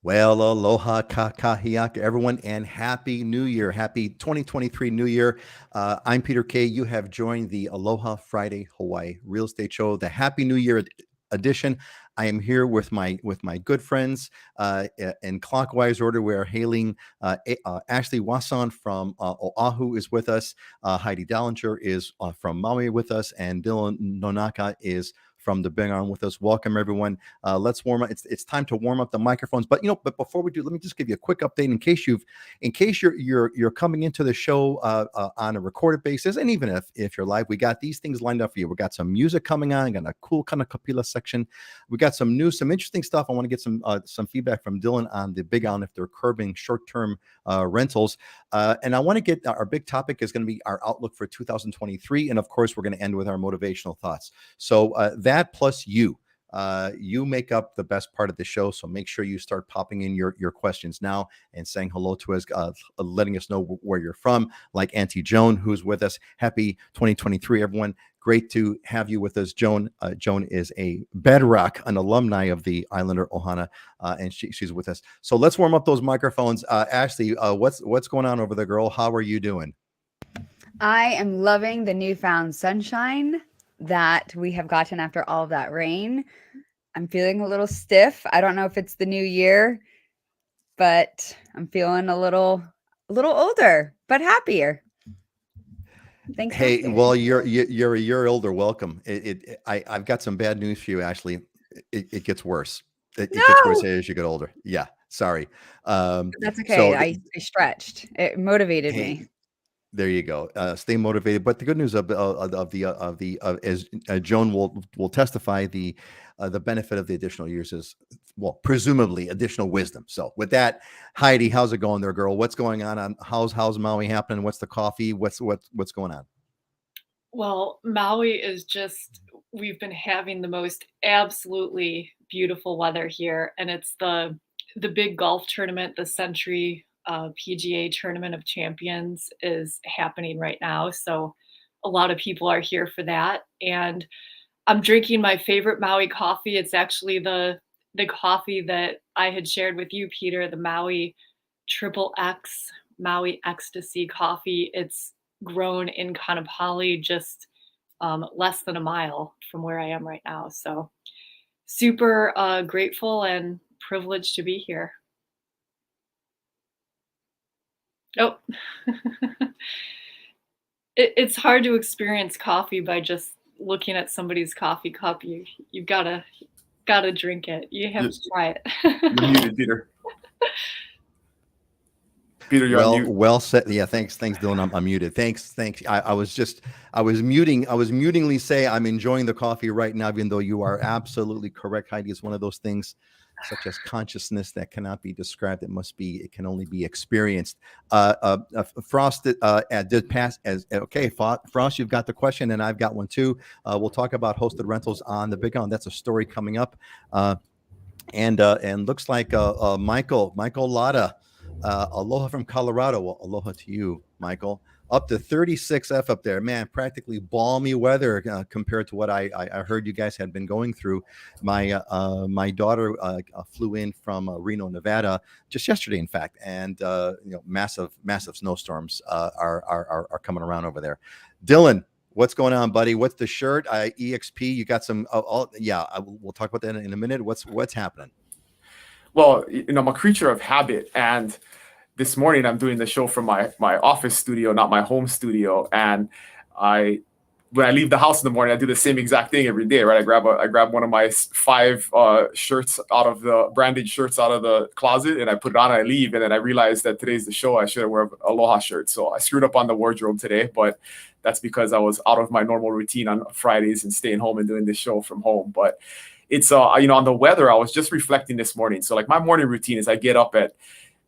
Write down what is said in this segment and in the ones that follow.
Well, aloha kakahiaka, everyone, and happy New Year. Happy 2023 New Year. I'm Peter Kay. You have joined the Aloha Friday Hawaii Real Estate Show, the Happy New Year edition. I am here with my good friends in clockwise order. We are hailing Ashliey Wasan from Oahu is with us. Heidi Dallinger is from Maui with us, and Dylan Nonaka is from the Big Arm with us. Welcome, everyone. Let's warm up. It's time to warm up the microphones. But but before we do, let me just give you a quick update in case you're coming into the show on a recorded basis, and even if you're live, we got these things lined up for you. We got some music coming on. Got a cool Kanakapila section. We got some news, some interesting stuff. I want to get some feedback from Dylan on the Big Island if they're curbing short-term rentals. And I want to get our big topic is going to be our outlook for 2023, and of course, we're going to end with our motivational thoughts. So that plus you make up the best part of the show. So make sure you start popping in your questions now and saying hello to us, letting us know where you're from, like Auntie Joan, who's with us. Happy 2023, everyone. Great to have you with us, Joan. Joan is a bedrock, an alumni of the Islander Ohana, and she's with us. So let's warm up those microphones. Ashliey, what's going on over there, girl? How are you doing? I am loving the newfound sunshine that we have gotten after all of that rain. I'm feeling a little stiff. I don't know if it's the new year, but I'm feeling a little older, but happier. Thanks. Hey, well, you're a year older. Welcome. I've got some bad news for you, Ashliey. It gets worse. It gets worse as you get older. Yeah, sorry. That's okay. So I stretched. It motivated me. There you go. Stay motivated. But the good news as Joan will testify, the benefit of the additional years is, well, presumably additional wisdom. So with that, Heidi, how's it going there, girl? What's going on? How's Maui happening? What's the coffee? What's going on? Well, Maui is just, we've been having the most absolutely beautiful weather here, and it's the big golf tournament, the Century PGA Tournament of Champions is happening right now. So a lot of people are here for that. And I'm drinking my favorite Maui coffee. It's actually the coffee that I had shared with you, Peter, the Maui Triple X Maui Ecstasy coffee. It's grown in Kanakapila, just less than a mile from where I am right now. So super grateful and privileged to be here. Oh, it's hard to experience coffee by just looking at somebody's coffee cup. You've gotta drink it. You have to try it. You're muted, Peter. Peter, you're on mute. Well said. Yeah, thanks, Dylan. I'm muted. Thanks. I was mutingly say I'm enjoying the coffee right now, even though you are absolutely correct. Heidi, is one of those things such as consciousness that cannot be described. It can only be experienced. Frost did pass as okay. Frost, you've got the question, and I've got one too. We'll talk about hosted rentals on the Big Island. That's a story coming up, and looks like Michael Lotta. Aloha from Colorado. Well, aloha to you, Michael. Up to 36F up there, man. Practically balmy weather compared to what I heard you guys had been going through. My daughter flew in from Reno, Nevada, just yesterday, in fact, and massive snowstorms are coming around over there. Dylan, what's going on, buddy? What's the shirt? EXP. You got some? We'll talk about that in a minute. What's happening? Well, I'm a creature of habit, and this morning I'm doing the show from my office studio, not my home studio. And when I leave the house in the morning, I do the same exact thing every day, right? I grab one of my 5 shirts out of the branded shirts out of the closet, and I put it on. And I leave, and then I realize that today's the show. I should have worn an Aloha shirt, so I screwed up on the wardrobe today. But that's because I was out of my normal routine on Fridays and staying home and doing this show from home. But it's on the weather, I was just reflecting this morning. So like my morning routine is I get up at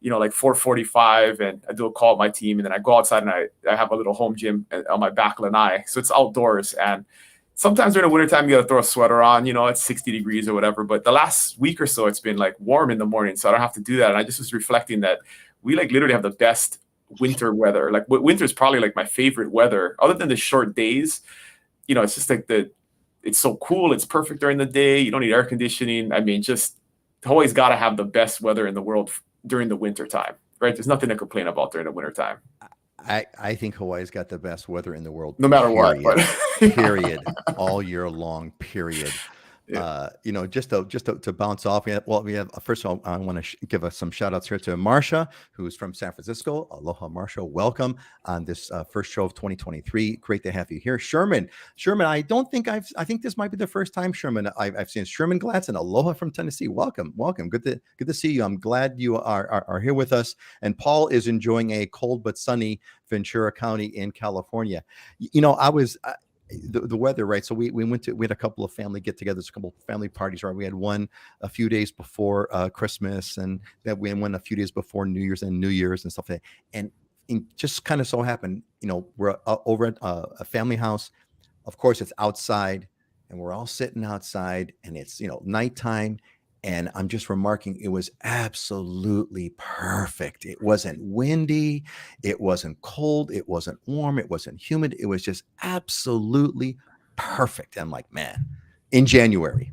like 4:45 and I do a call with my team, and then I go outside and I have a little home gym on my back lanai. So it's outdoors, and sometimes during the wintertime you gotta throw a sweater on, it's 60 degrees or whatever. But the last week or so it's been like warm in the morning, so I don't have to do that. And I just was reflecting that we like literally have the best winter weather. Like winter is probably like my favorite weather, other than the short days. It's just like it's so cool. It's perfect during the day. You don't need air conditioning. I mean, just Hawaii's got to have the best weather in the world during the winter time, right? There's nothing to complain about during the winter time. I think Hawaii's got the best weather in the world, no matter what. period. But Period. All year long, period. Yeah. Just to bounce off, we have first of all, I want to give us some shout outs here to Marsha, who's from San Francisco. Aloha, Marsha. Welcome on this first show of 2023. Great to have you here. Sherman, I think this might be the first time, Sherman, I've seen Sherman Gladson. Aloha from Tennessee. Welcome. Good to see you. I'm glad you are here with us. And Paul is enjoying a cold but sunny Ventura County in California. I was the weather, right? So we had a couple of family get-togethers, a couple of family parties, right? We had one a few days before Christmas, and then we had one a few days before New Year's and stuff like that. And it just kind of so happened, we're over at a family house. Of course, it's outside, and we're all sitting outside, and it's nighttime. And I'm just remarking, it was absolutely perfect. It wasn't windy. It wasn't cold. It wasn't warm. It wasn't humid. It was just absolutely perfect. I'm like, man, in January.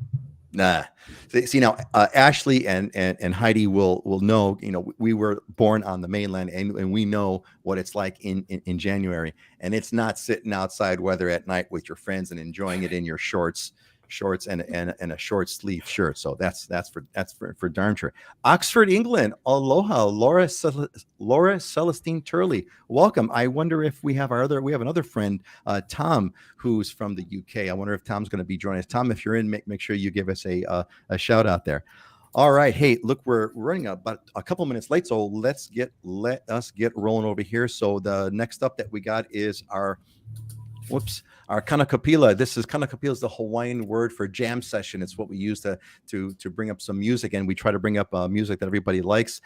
Nah. See now, Ashliey and Heidi will know, we were born on the mainland, and we know what it's like in January. And it's not sitting outside weather at night with your friends and enjoying it in your shorts and a short sleeve shirt. So that's for darn sure. Oxford, England. Aloha, Laura Celestine Turley. Welcome. I wonder if we have another friend, Tom, who's from the UK. I wonder if Tom's going to be joining us. Tom, if you're in, make sure you give us a shout out there. All right. Hey, look, we're running about a couple minutes late, so let us get rolling over here. So the next up that we got is our Kanakapila. Kanakapila is the Hawaiian word for jam session. It's what we use to bring up some music, and we try to bring up music that everybody likes.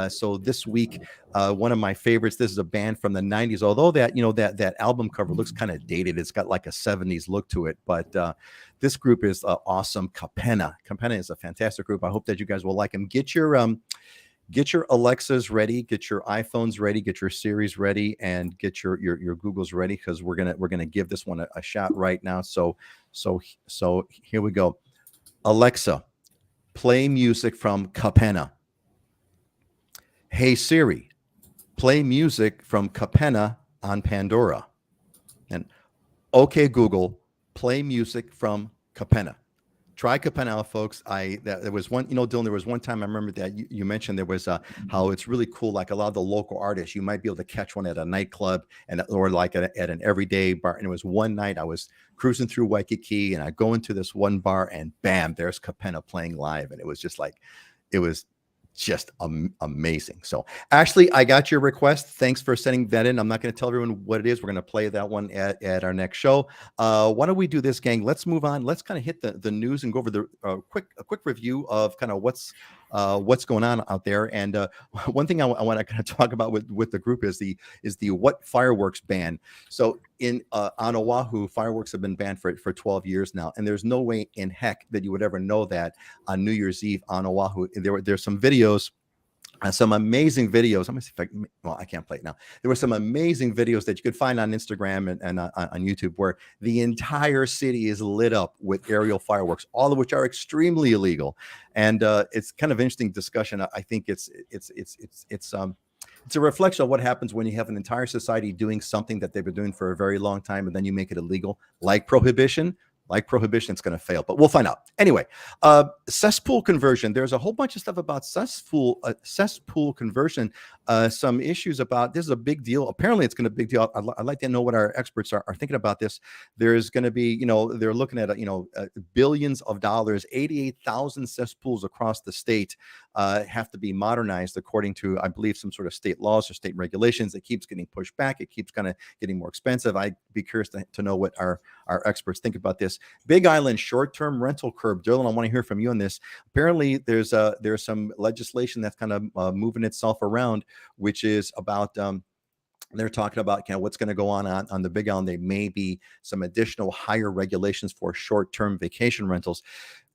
So this week, one of my favorites. This is a band from the '90s. Although that album cover looks kind of dated, it's got like a '70s look to it. But this group is awesome. Kapena. Kapena is a fantastic group. I hope that you guys will like them. Get your Alexas ready, get your iPhones ready, get your Siris ready, and get your Googles ready, because we're gonna give this one a shot right now. So here we go. Alexa, play music from Kapena. Hey Siri, play music from Kapena on Pandora. And okay Google, play music from Kapena. Try Kapena out, folks. There was one, Dylan, there was one time I remember that you mentioned there was how it's really cool. Like a lot of the local artists, you might be able to catch one at a nightclub or like at an everyday bar. And it was one night I was cruising through Waikiki, and I go into this one bar, and bam, there's Kapena playing live. And it was just just amazing. So Ashliey, I got your request. Thanks for sending that in. I'm not going to tell everyone what it is. We're going to play that one at our next show. Why don't we do this, gang? Let's move on. Let's kind of hit the news and go over a quick review of kind of what's going on out there. And one thing I want to kind of talk about with the group is the what fireworks ban. So on Oahu, fireworks have been banned for 12 years now, and there's no way in heck that you would ever know that on New Year's Eve on Oahu. There's some videos. Some amazing videos. Let me see if I can't play it now. There were some amazing videos that you could find on Instagram and on YouTube where the entire city is lit up with aerial fireworks, all of which are extremely illegal. And it's kind of interesting discussion. I think it's a reflection of what happens when you have an entire society doing something that they've been doing for a very long time, and then you make it illegal, like prohibition. It's going to fail, but we'll find out. Anyway, cesspool conversion. There's a whole bunch of stuff about cesspool conversion. Some issues about this is a big deal. Apparently, it's going to be a big deal. I'd like to know what our experts are thinking about this. There's going to be, they're looking at, billions of dollars. 88,000 cesspools across the state have to be modernized according to, I believe, some sort of state laws or state regulations. It keeps getting pushed back. It keeps kind of getting more expensive. I'd be curious to know what our experts think about this. Big Island short-term rental curb. Dylan, I want to hear from you on this. Apparently, there's some legislation that's kind of moving itself around, which is about they're talking about what's going to go on the Big Island. There may be some additional higher regulations for short-term vacation rentals.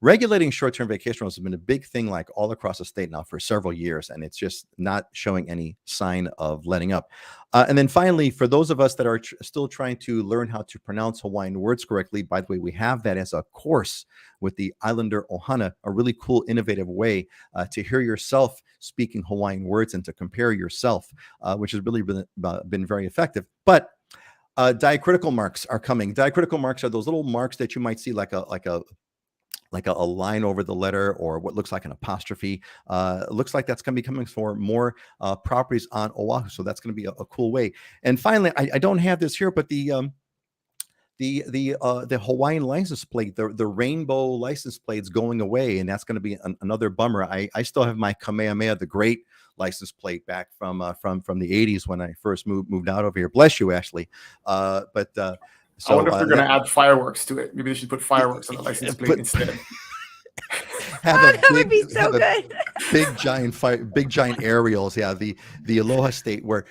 regulating short-term vacation rentals has been a big thing, like all across the state now for several years, and it's just not showing any sign of letting up. And then finally, for those of us that are still trying to learn how to pronounce Hawaiian words correctly, by the way, we have that as a course with the Islander Ohana, a really cool, innovative way to hear yourself speaking Hawaiian words and to compare yourself, which has really been very effective. But diacritical marks are coming. Diacritical marks are those little marks that you might see like a line over the letter, or what looks like an apostrophe. Looks like that's going to be coming for more properties on Oahu. So that's going to be a cool way. And finally, I don't have this here, but the Hawaiian license plate, the rainbow license plate's going away, and that's going to be another bummer. I still have my Kamehameha the Great license plate back from the 80s when I first moved out over here. Bless you, Ashliey. So, I wonder if they're going to add fireworks to it. Maybe they should put fireworks on the license plate instead. That would be so good. Big giant aerials. Yeah, the Aloha state where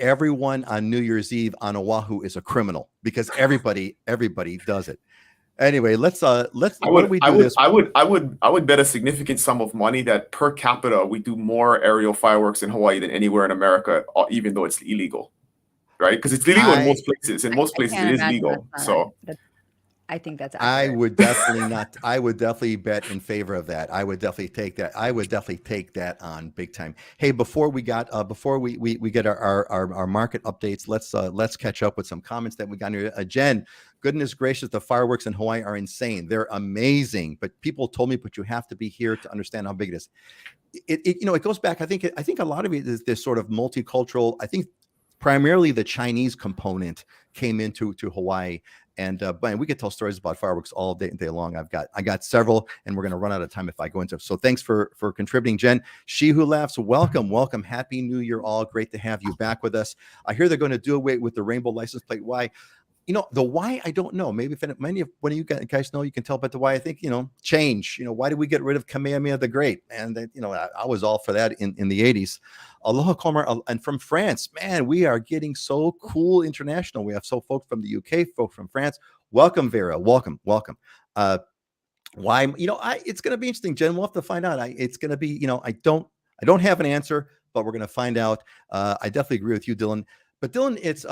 everyone on New Year's Eve on Oahu is a criminal because everybody does it. Anyway, let's I would bet a significant sum of money that per capita we do more aerial fireworks in Hawaii than anywhere in America, even though it's illegal. Right, because it's illegal in most places. In most places, it is legal. So I think that's accurate. I would definitely not. I would definitely bet in favor of that. I would definitely take that. I would definitely take that on big time. Hey, before we get our market updates, let's catch up with some comments that we got here. Jen, goodness gracious, the fireworks in Hawaii are insane. They're amazing. But people told me, but you have to be here to understand how big it is. It goes back. I think a lot of it is this sort of multicultural. I think primarily the Chinese component came into Hawaii, and we could tell stories about fireworks all day long. I got several, and we're going to run out of time if I go into it. So thanks for contributing, Jen. She Who Laughs, welcome, happy New Year, all. Great to have you back with us. I hear they're going to do away with the rainbow license plate. Why? The why, I don't know. Maybe if many of one of you guys know, you can tell. But the why, I think, change. Why did we get rid of Kamehameha the Great? And I was all for that in the 80s. Aloha, Comer, and from France, man, we are getting so cool international. We have folks from the UK, folks from France. Welcome, Vera. Welcome. Why? It's going to be interesting, Jen. We'll have to find out. It's going to be, I don't have an answer, but we're going to find out. I definitely agree with you, Dylan. But Dylan, it's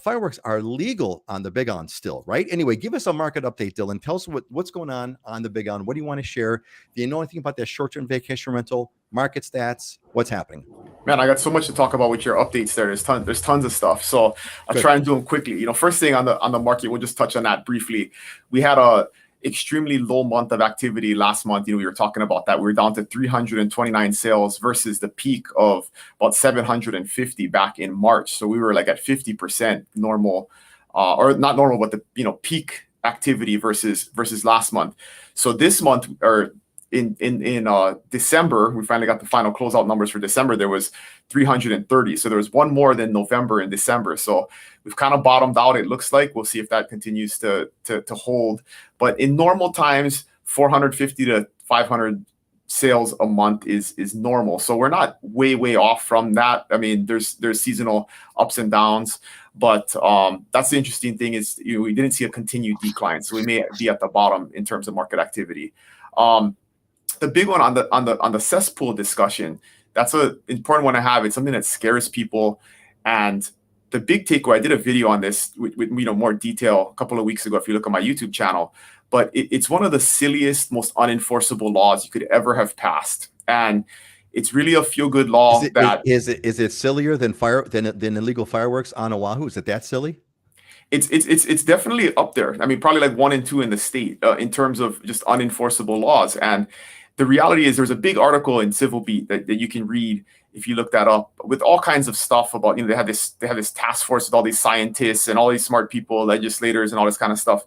fireworks are legal on the Big On still, right? Anyway, give us a market update, Dylan. Tell us what's going on the Big On. What do you want to share? Do you know anything about that short-term vacation rental, market stats? What's happening? Man, I got so much to talk about with your updates there. There's tons of stuff. So I'll try and do them quickly. First thing on the market, we'll just touch on that briefly. We had a extremely low month of activity last month. We were talking about that. We were down to 329 sales versus the peak of about 750 back in March. So we were like at 50% normal, or not normal, but the peak activity versus last month. So this month, or in December, we finally got the final closeout numbers for December. There was 330. So there was one more than November and December. So we've kind of bottomed out, it looks like. We'll see if that continues to hold. But in normal times, 450 to 500 sales a month is normal. So we're not way off from that. I mean, there's seasonal ups and downs, but that's the interesting thing is we didn't see a continued decline. So we may be at the bottom in terms of market activity. The big one on the cesspool discussion, that's an important one to have. It's something that scares people. And the big takeaway, I did a video on this with more detail a couple of weeks ago if you look at my YouTube channel, but it's one of the silliest, most unenforceable laws you could ever have passed. And it's really a feel-good law. Is it sillier than illegal fireworks on Oahu? Is it that silly? It's definitely up there. I mean, probably like 1 and 2 in the state in terms of just unenforceable laws. And the reality is there's a big article in Civil Beat that you can read if you look that up with all kinds of stuff about, they have this task force with all these scientists and all these smart people, legislators and all this kind of stuff.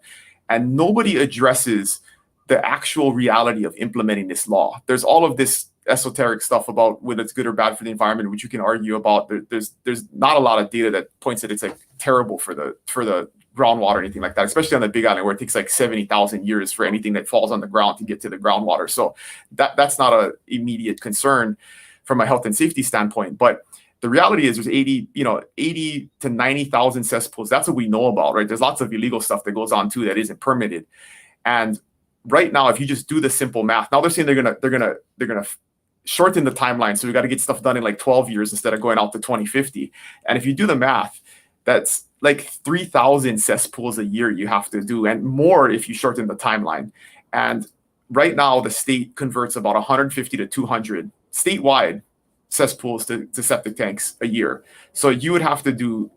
And nobody addresses the actual reality of implementing this law. There's all of this esoteric stuff about whether it's good or bad for the environment, which you can argue about. There's not a lot of data that points that it's like terrible for the groundwater or anything like that, especially on the Big Island where it takes like 70,000 years for anything that falls on the ground to get to the groundwater. So that's not an immediate concern from a health and safety standpoint. But the reality is there's 80 to 90,000 cesspools. That's what we know about, right? There's lots of illegal stuff that goes on too that isn't permitted. And right now, if you just do the simple math, now they're saying they're gonna shorten the timeline. So we got to get stuff done in like 12 years instead of going out to 2050. And if you do the math, that's like 3,000 cesspools a year you have to do, and more if you shorten the timeline. And right now, the state converts about 150 to 200 statewide cesspools to septic tanks a year. So you would have to do,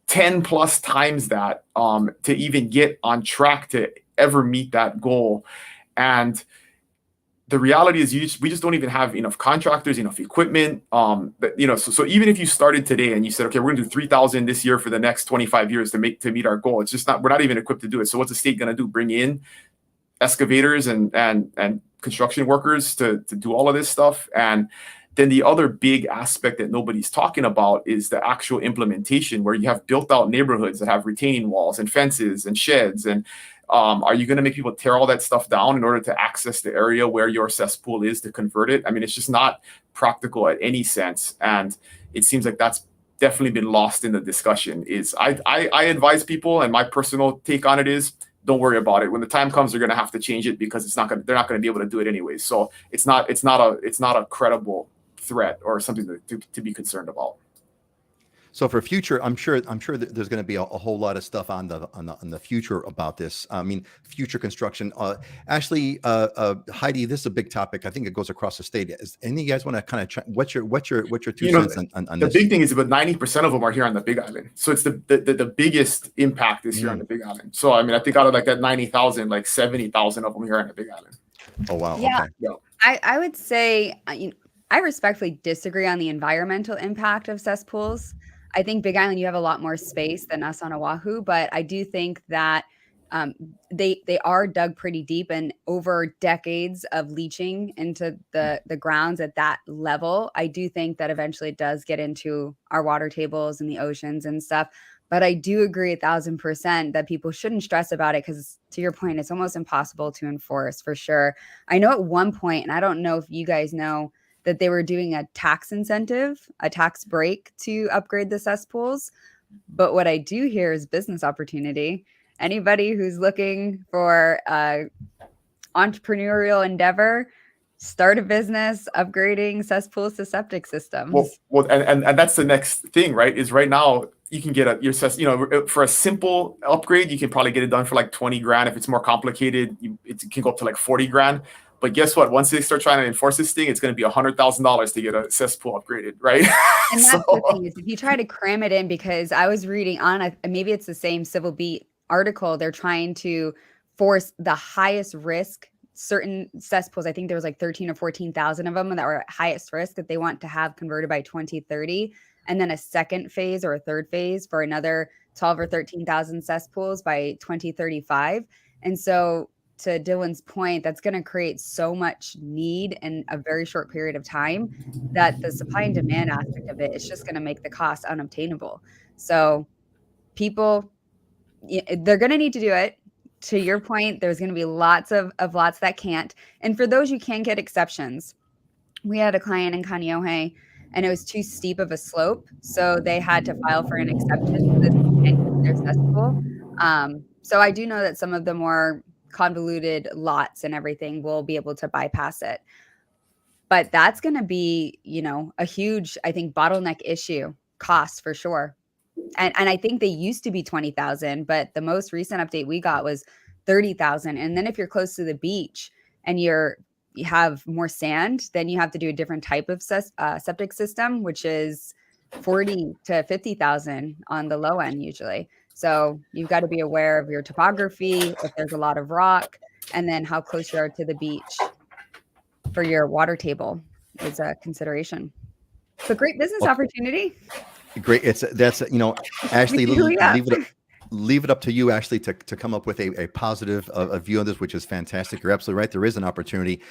10 plus times that to even get on track to ever meet that goal. And the reality is we just don't even have enough contractors, enough equipment. So even if you started today and you said, okay, we're gonna do 3,000 this year for the next 25 years to meet our goal, it's just we're not even equipped to do it. So what's the state gonna do? Bring in excavators and construction workers to do all of this stuff? And then the other big aspect that nobody's talking about is the actual implementation, where you have built out neighborhoods that have retaining walls and fences and sheds. And are you going to make people tear all that stuff down in order to access the area where your cesspool is to convert it? I mean, it's just not practical at any sense. And it seems like that's definitely been lost in the discussion. I advise people, and my personal take on it is, don't worry about it. When the time comes, they're going to have to change it because they're not going to be able to do it anyways. So it's not a credible threat or something to be concerned about. So for future, I'm sure that there's going to be a whole lot of stuff on the future about this. I mean, future construction. Ashliey, Heidi, this is a big topic. I think it goes across the state. Any of you guys want to kind of what's your 2 cents on this? The big thing is about 90% of them are here on the Big Island. So it's the biggest impact is here on the Big Island. So I mean, I think out of like that 90,000, like 70,000 of them here on the Big Island. Oh wow. Yeah. Okay. Yeah. I would say I respectfully disagree on the environmental impact of cesspools. I think Big Island, you have a lot more space than us on Oahu, but I do think that they are dug pretty deep, and over decades of leaching into the grounds at that level, I do think that eventually it does get into our water tables and the oceans and stuff. But I do agree 1,000% that people shouldn't stress about it, because to your point, it's almost impossible to enforce for sure. I know at one point, and I don't know if you guys know, that they were doing a tax incentive, a tax break to upgrade the cesspools. But what I do hear is business opportunity. Anybody who's looking for entrepreneurial endeavor, start a business upgrading cesspools to septic systems. Well, and that's the next thing, right? Is right now you can get for a simple upgrade, you can probably get it done for like 20 grand. If it's more complicated, it can go up to like 40 grand. But guess what? Once they start trying to enforce this thing, it's going to be $100,000 to get a cesspool upgraded, right? And that's the thing, is if you try to cram it in, because I was reading on maybe it's the same Civil Beat article, they're trying to force the highest risk certain cesspools. I think there was like 13 or 14,000 of them that were at highest risk that they want to have converted by 2030, and then a second phase or a third phase for another 12 or 13,000 cesspools by 2035. And so, to Dylan's point, that's going to create so much need in a very short period of time that the supply and demand aspect of it is just going to make the cost unobtainable. So people, they're going to need to do it. To your point, there's going to be lots of lots that can't. And for those you can get exceptions, we had a client in Kaneohe, and it was too steep of a slope, so they had to file for an exception for their cesspool. So I do know that some of the more convoluted lots and everything will be able to bypass it, but that's going to be, a huge, I think, bottleneck issue, cost for sure. And I think they used to be 20,000, but the most recent update we got was 30,000. And then if you're close to the beach and you have more sand, then you have to do a different type of septic system, which is 40 to 50,000 on the low end usually. So you've got to be aware of your topography, if there's a lot of rock, and then how close you are to the beach for your water table is a consideration. So great business opportunity. Great. Ashliey, leave it up to you, Ashliey, to come up with a positive view on this, which is fantastic. You're absolutely right. There is an opportunity.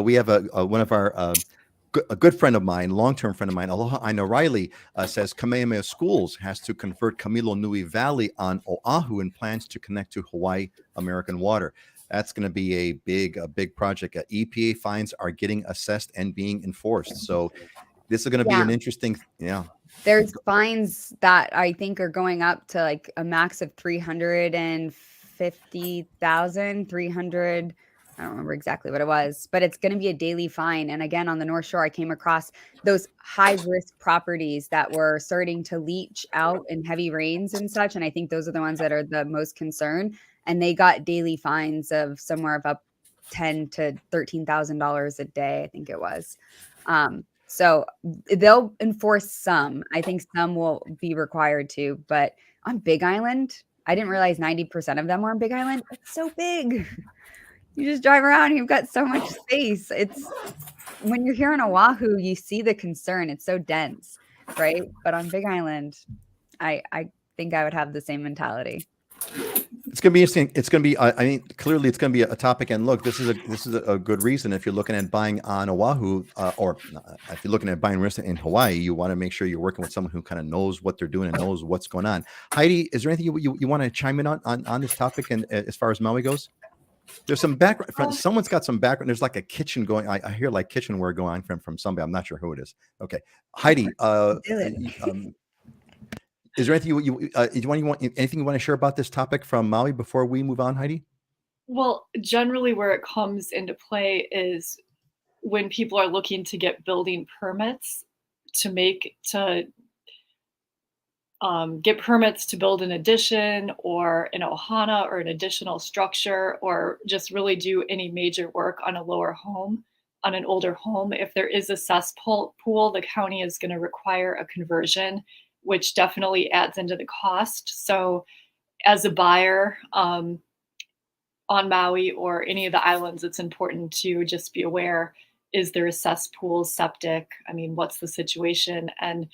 We have one of our a good friend of mine, long-term friend of mine, Aloha Aina Riley, says Kamehameha Schools has to convert Kamilo Nui Valley on Oahu and plans to connect to Hawaii American Water. That's going to be a big project. EPA fines are getting assessed and being enforced. So this is going to be an interesting, There's fines that I think are going up to like a max of $350 $350,000, 300. I don't remember exactly what it was, but it's going to be a daily fine. And again, on the North Shore, I came across those high risk properties that were starting to leach out in heavy rains and such. And I think those are the ones that are the most concerned. And they got daily fines of somewhere of up $10,000 to $13,000 a day, I think it was. So they'll enforce some. I think some will be required to, but on Big Island, I didn't realize 90% of them were on Big Island. It's so big. You just drive around, you've got so much space. It's when you're here on Oahu, you see the concern. It's so dense, right? But on Big Island, I think I would have the same mentality. It's going to be interesting. It's going to be, I mean, clearly it's going to be a topic. And look, this is a good reason. If you're looking at buying on Oahu, or if you're looking at buying real estate in Hawaii, you want to make sure you're working with someone who kind of knows what they're doing and knows what's going on. Heidi, is there anything you want to chime in on this topic? And as far as Maui goes, there's some background. Someone's got some background. There's like a kitchen going. I hear like kitchenware going on from somebody. I'm not sure who it is. Okay, Heidi. Is there anything you want anything you want to share about this topic from Maui before we move on, Heidi? Well, generally where it comes into play is when people are looking to get building permits get permits to build an addition or an ohana or an additional structure, or just really do any major work on a lower home, on an older home. If there is a cesspool, the county is going to require a conversion, which definitely adds into the cost. So as a buyer on Maui or any of the islands, it's important to just be aware, is there a cesspool, septic? I mean, what's the situation? And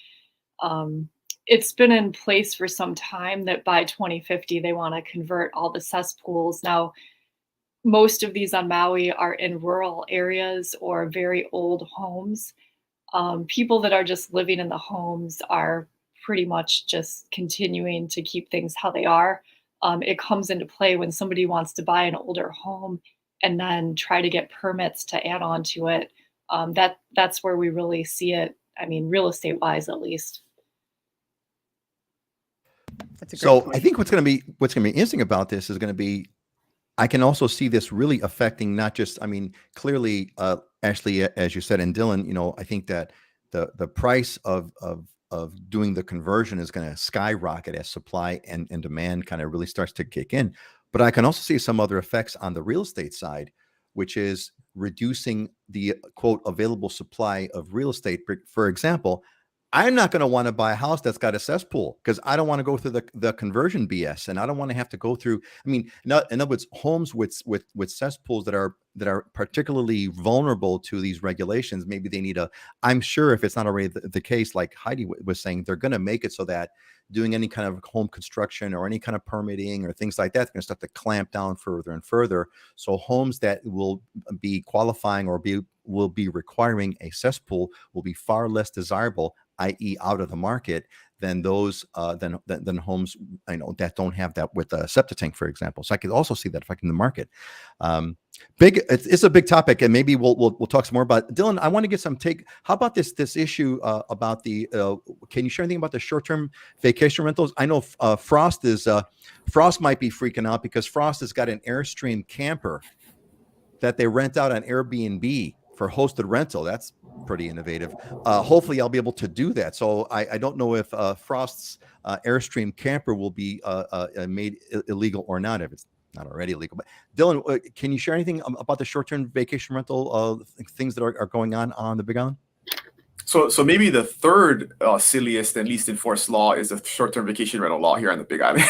it's been in place for some time that by 2050, they want to convert all the cesspools. Now, most of these on Maui are in rural areas or very old homes. People that are just living in the homes are pretty much just continuing to keep things how they are. It comes into play when somebody wants to buy an older home and then try to get permits to add on to it. That's where we really see it. I mean, real estate wise, at least. So I think what's going to be interesting about this is going to be, I can also see this really affecting not just, I mean, clearly, Ashliey, as you said, and Dylan, you know, I think that the price of doing the conversion is going to skyrocket as supply and demand kind of really starts to kick in. But I can also see some other effects on the real estate side, which is reducing the quote available supply of real estate. For example, I'm not going to want to buy a house that's got a cesspool because I don't want to go through the conversion BS, and I don't want to have to go through. I mean, in other words, homes with cesspools that are particularly vulnerable to these regulations. Maybe they need I'm sure if it's not already the case, like Heidi was saying, they're going to make it so that doing any kind of home construction or any kind of permitting or things like that, they're going to start to clamp down further and further. So homes that will be qualifying or will be requiring a cesspool will be far less desirable, i.e. out of the market, than those than homes, I know, that don't have that with a septic tank, for example. So I could also see that affecting the market. It's a big topic, and maybe we'll talk some more about it. Dylan, I want to get some take. How about this issue about the? Can you share anything about the short-term vacation rentals? I know Frost might be freaking out because Frost has got an Airstream camper that they rent out on Airbnb for hosted rental. That's pretty innovative. Hopefully I'll be able to do that. So I don't know if Frost's Airstream camper will be made illegal or not, if it's not already illegal. But Dylan, can you share anything about the short-term vacation rental things that are going on the Big Island? So maybe the third silliest and least enforced law is the short-term vacation rental law here on the Big Island.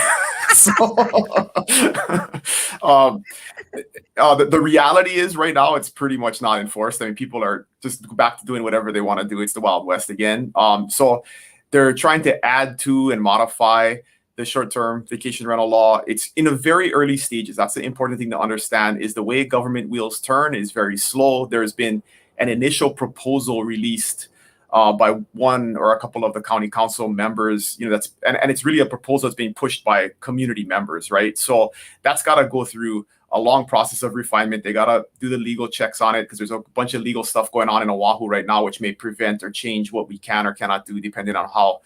The reality is right now it's pretty much not enforced. I mean, people are just back to doing whatever they want to do. It's the Wild West again. So they're trying to add to and modify the short-term vacation rental law. It's in a very early stages. That's the important thing to understand, is the way government wheels turn is very slow. There's been an initial proposal released by one or a couple of the county council members, you know, and it's really a proposal that's being pushed by community members, right? So that's got to go through a long process of refinement. They got to do the legal checks on it because there's a bunch of legal stuff going on in Oahu right now, which may prevent or change what we can or cannot do depending on how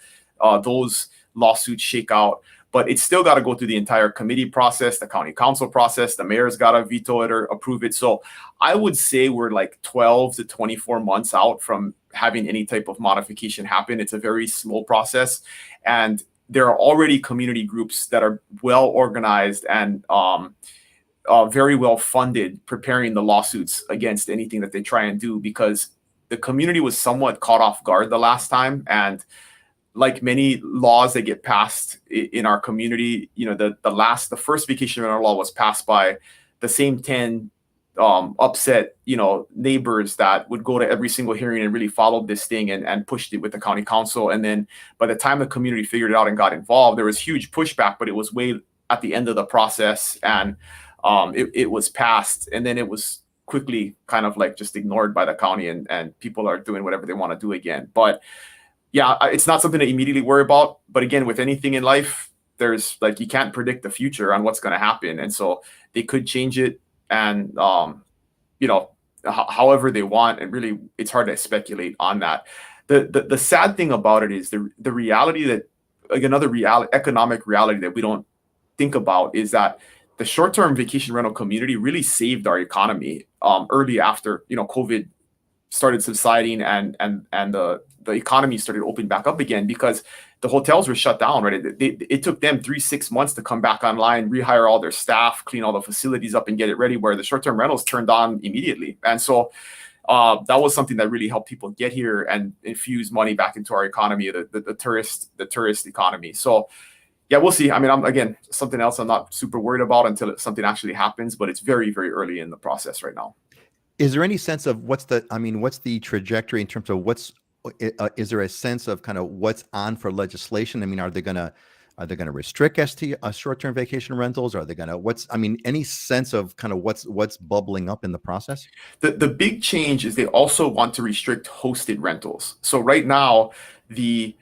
those lawsuits shake out. but it's still got to go through the entire committee process, the county council process. The mayor's got to veto it or approve it. So I would say we're like 12 to 24 months out from having any type of modification happen. It's a very slow process, and there are already community groups that are well organized and very well funded preparing the lawsuits against anything that they try and do, because the community was somewhat caught off guard the last time. And like many laws that get passed in our community, you know, the first vacation rental law was passed by the same 10 upset, you know, neighbors that would go to every single hearing and really followed this thing and pushed it with the county council. And then by the time the community figured it out and got involved, there was huge pushback, but it was way at the end of the process, and it was passed. And then it was quickly kind of like just ignored by the county, and people are doing whatever they want to do again. But yeah, it's not something to immediately worry about. But again, with anything in life, there's like, you can't predict the future on what's going to happen. And so they could change it, and, you know, however they want. And really, it's hard to speculate on that. The sad thing about it is the reality that, like, another economic reality that we don't think about is that the short-term vacation rental community really saved our economy early after, you know, COVID started subsiding and the economy started opening back up again, because the hotels were shut down, right? It took them 3-6 months to come back online, rehire all their staff, clean all the facilities up and get it ready, where the short-term rentals turned on immediately. And so that was something that really helped people get here and infuse money back into our economy, the tourist economy. So yeah, we'll see. I mean, again, something else I'm not super worried about until something actually happens, but it's very, very early in the process right now. Is there any sense of what's the trajectory in terms of is there a sense of kind of what's on for legislation? I mean, are they going to restrict short-term vacation rentals? Are they going to, any sense of kind of what's bubbling up in the process? The big change is they also want to restrict hosted rentals. So right now, the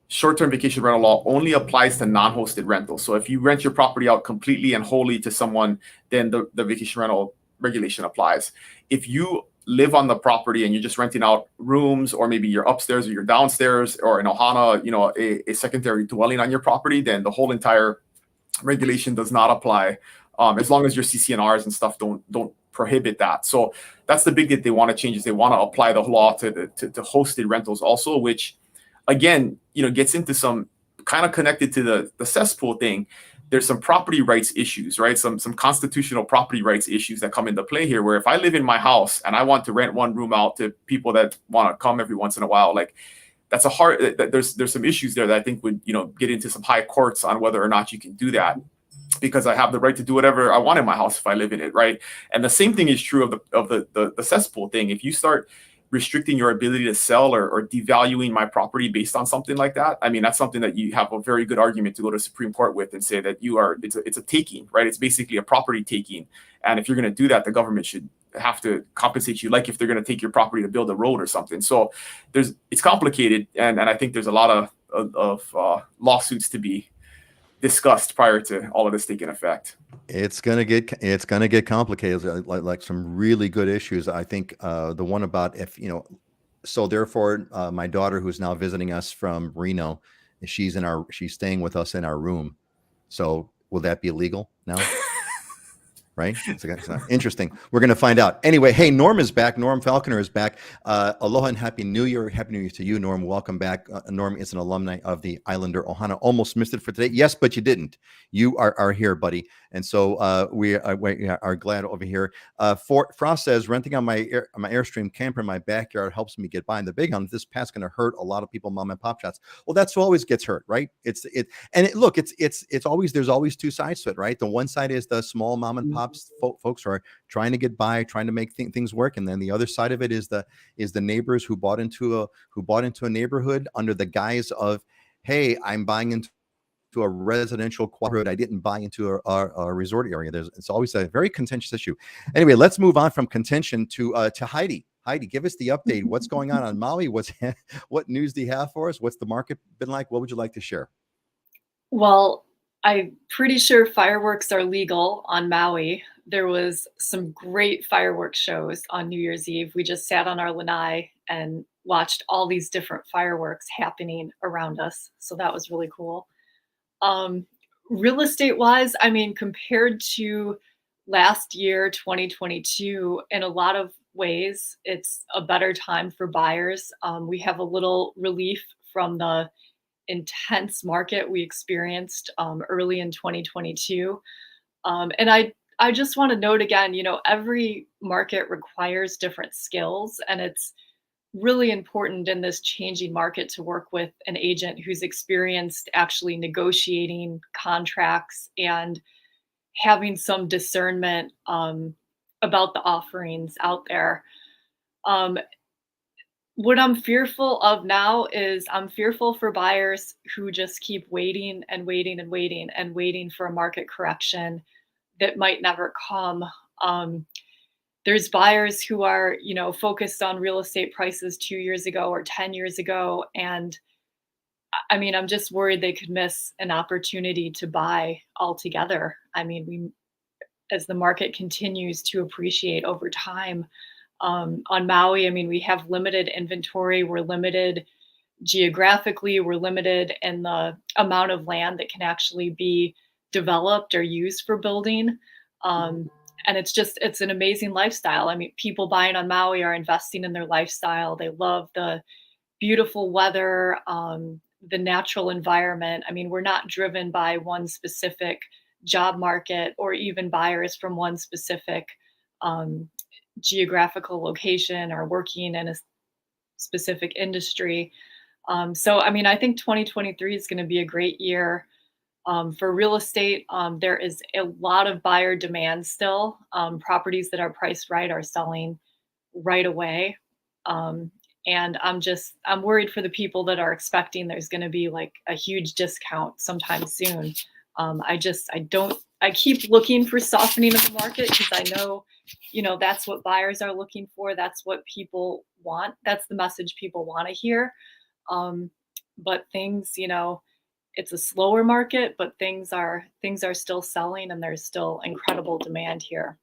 short-term vacation rental law only applies to non-hosted rentals. So if you rent your property out completely and wholly to someone, then the vacation rental regulation applies. If you live on the property and you're just renting out rooms, or maybe you're upstairs or you're downstairs, or in Ohana, you know, a secondary dwelling on your property, then the whole entire regulation does not apply, as long as your CCNRs and stuff don't prohibit that. So that's the big that they want to change, is they want to apply the law to hosted rentals also, which again, you know, gets into some kind of connected to the cesspool thing. There's some property rights issues, right? Some constitutional property rights issues that come into play here, where if I live in my house and I want to rent one room out to people that want to come every once in a while, like that's there's some issues there that I think would, you know, get into some high courts on whether or not you can do that, because I have the right to do whatever I want in my house if I live in it, right? And the same thing is true of the cesspool thing. If you start restricting your ability to sell or devaluing my property based on something like that, I mean, that's something that you have a very good argument to go to Supreme Court with and say that it's a taking, right? It's basically a property taking. And if you're going to do that, the government should have to compensate you, like if they're going to take your property to build a road or something. So it's complicated. And I think there's a lot of lawsuits to be discussed prior to all of this taking effect. It's gonna get complicated, like some really good issues. I think the one about, if you know, so therefore my daughter, who's now visiting us from Reno, she's staying with us in our room. So will that be illegal now? Right? It's interesting. We're going to find out. Anyway, hey, Norm is back. Norm Falconer is back. Aloha and Happy New Year. Happy New Year to you, Norm. Welcome back. Norm is an alumni of the Islander Ohana. Almost missed it for today. Yes, but you didn't. You are here, buddy. And so we are glad over here. Frost says, renting on my Airstream camper in my backyard helps me get by. And the big one, this past going to hurt a lot of people, mom and pop shops. Well, that's who always gets hurt, right? It's always, there's always two sides to it, right? The one side is the small mom and pop folks who are trying to get by, trying to make things work, and then the other side of it is the neighbors who bought into a neighborhood under the guise of, hey, I'm buying into a residential quadroad. I didn't buy into a resort area. It's always a very contentious issue. Anyway, let's move on from contention to Heidi. Heidi, give us the update. What's going on Maui? What news do you have for us? What's the market been like? What would you like to share? Well, I'm pretty sure fireworks are legal on Maui. There was some great fireworks shows on New Year's Eve. We just sat on our lanai and watched all these different fireworks happening around us. So that was really cool. Real estate wise, I mean, compared to last year, 2022, in a lot of ways, it's a better time for buyers. We have a little relief from the intense market we experienced early in 2022. And I just want to note again, every market requires different skills, and it's really important in this changing market to work with an agent who's experienced actually negotiating contracts and having some discernment about the offerings out there. Um, what I'm fearful of now is I'm fearful for buyers who just keep waiting and waiting and waiting and waiting for a market correction that might never come. There's buyers who are, focused on real estate prices 2 years ago or 10 years ago. And I mean, I'm just worried they could miss an opportunity to buy altogether. I mean, as the market continues to appreciate over time, on Maui, I mean, we have limited inventory. We're limited geographically. We're limited in the amount of land that can actually be developed or used for building. And it's an amazing lifestyle. I mean, people buying on Maui are investing in their lifestyle. They love the beautiful weather, the natural environment. I mean, we're not driven by one specific job market or even buyers from one specific geographical location or working in a specific industry. So, I mean, I think 2023 is going to be a great year for real estate. There is a lot of buyer demand still. Properties that are priced right are selling right away. And I'm worried for the people that are expecting there's going to be like a huge discount sometime soon. I keep looking for softening of the market because I know, that's what buyers are looking for. That's what people want. That's the message people want to hear. But things, it's a slower market, but things are still selling and there's still incredible demand here.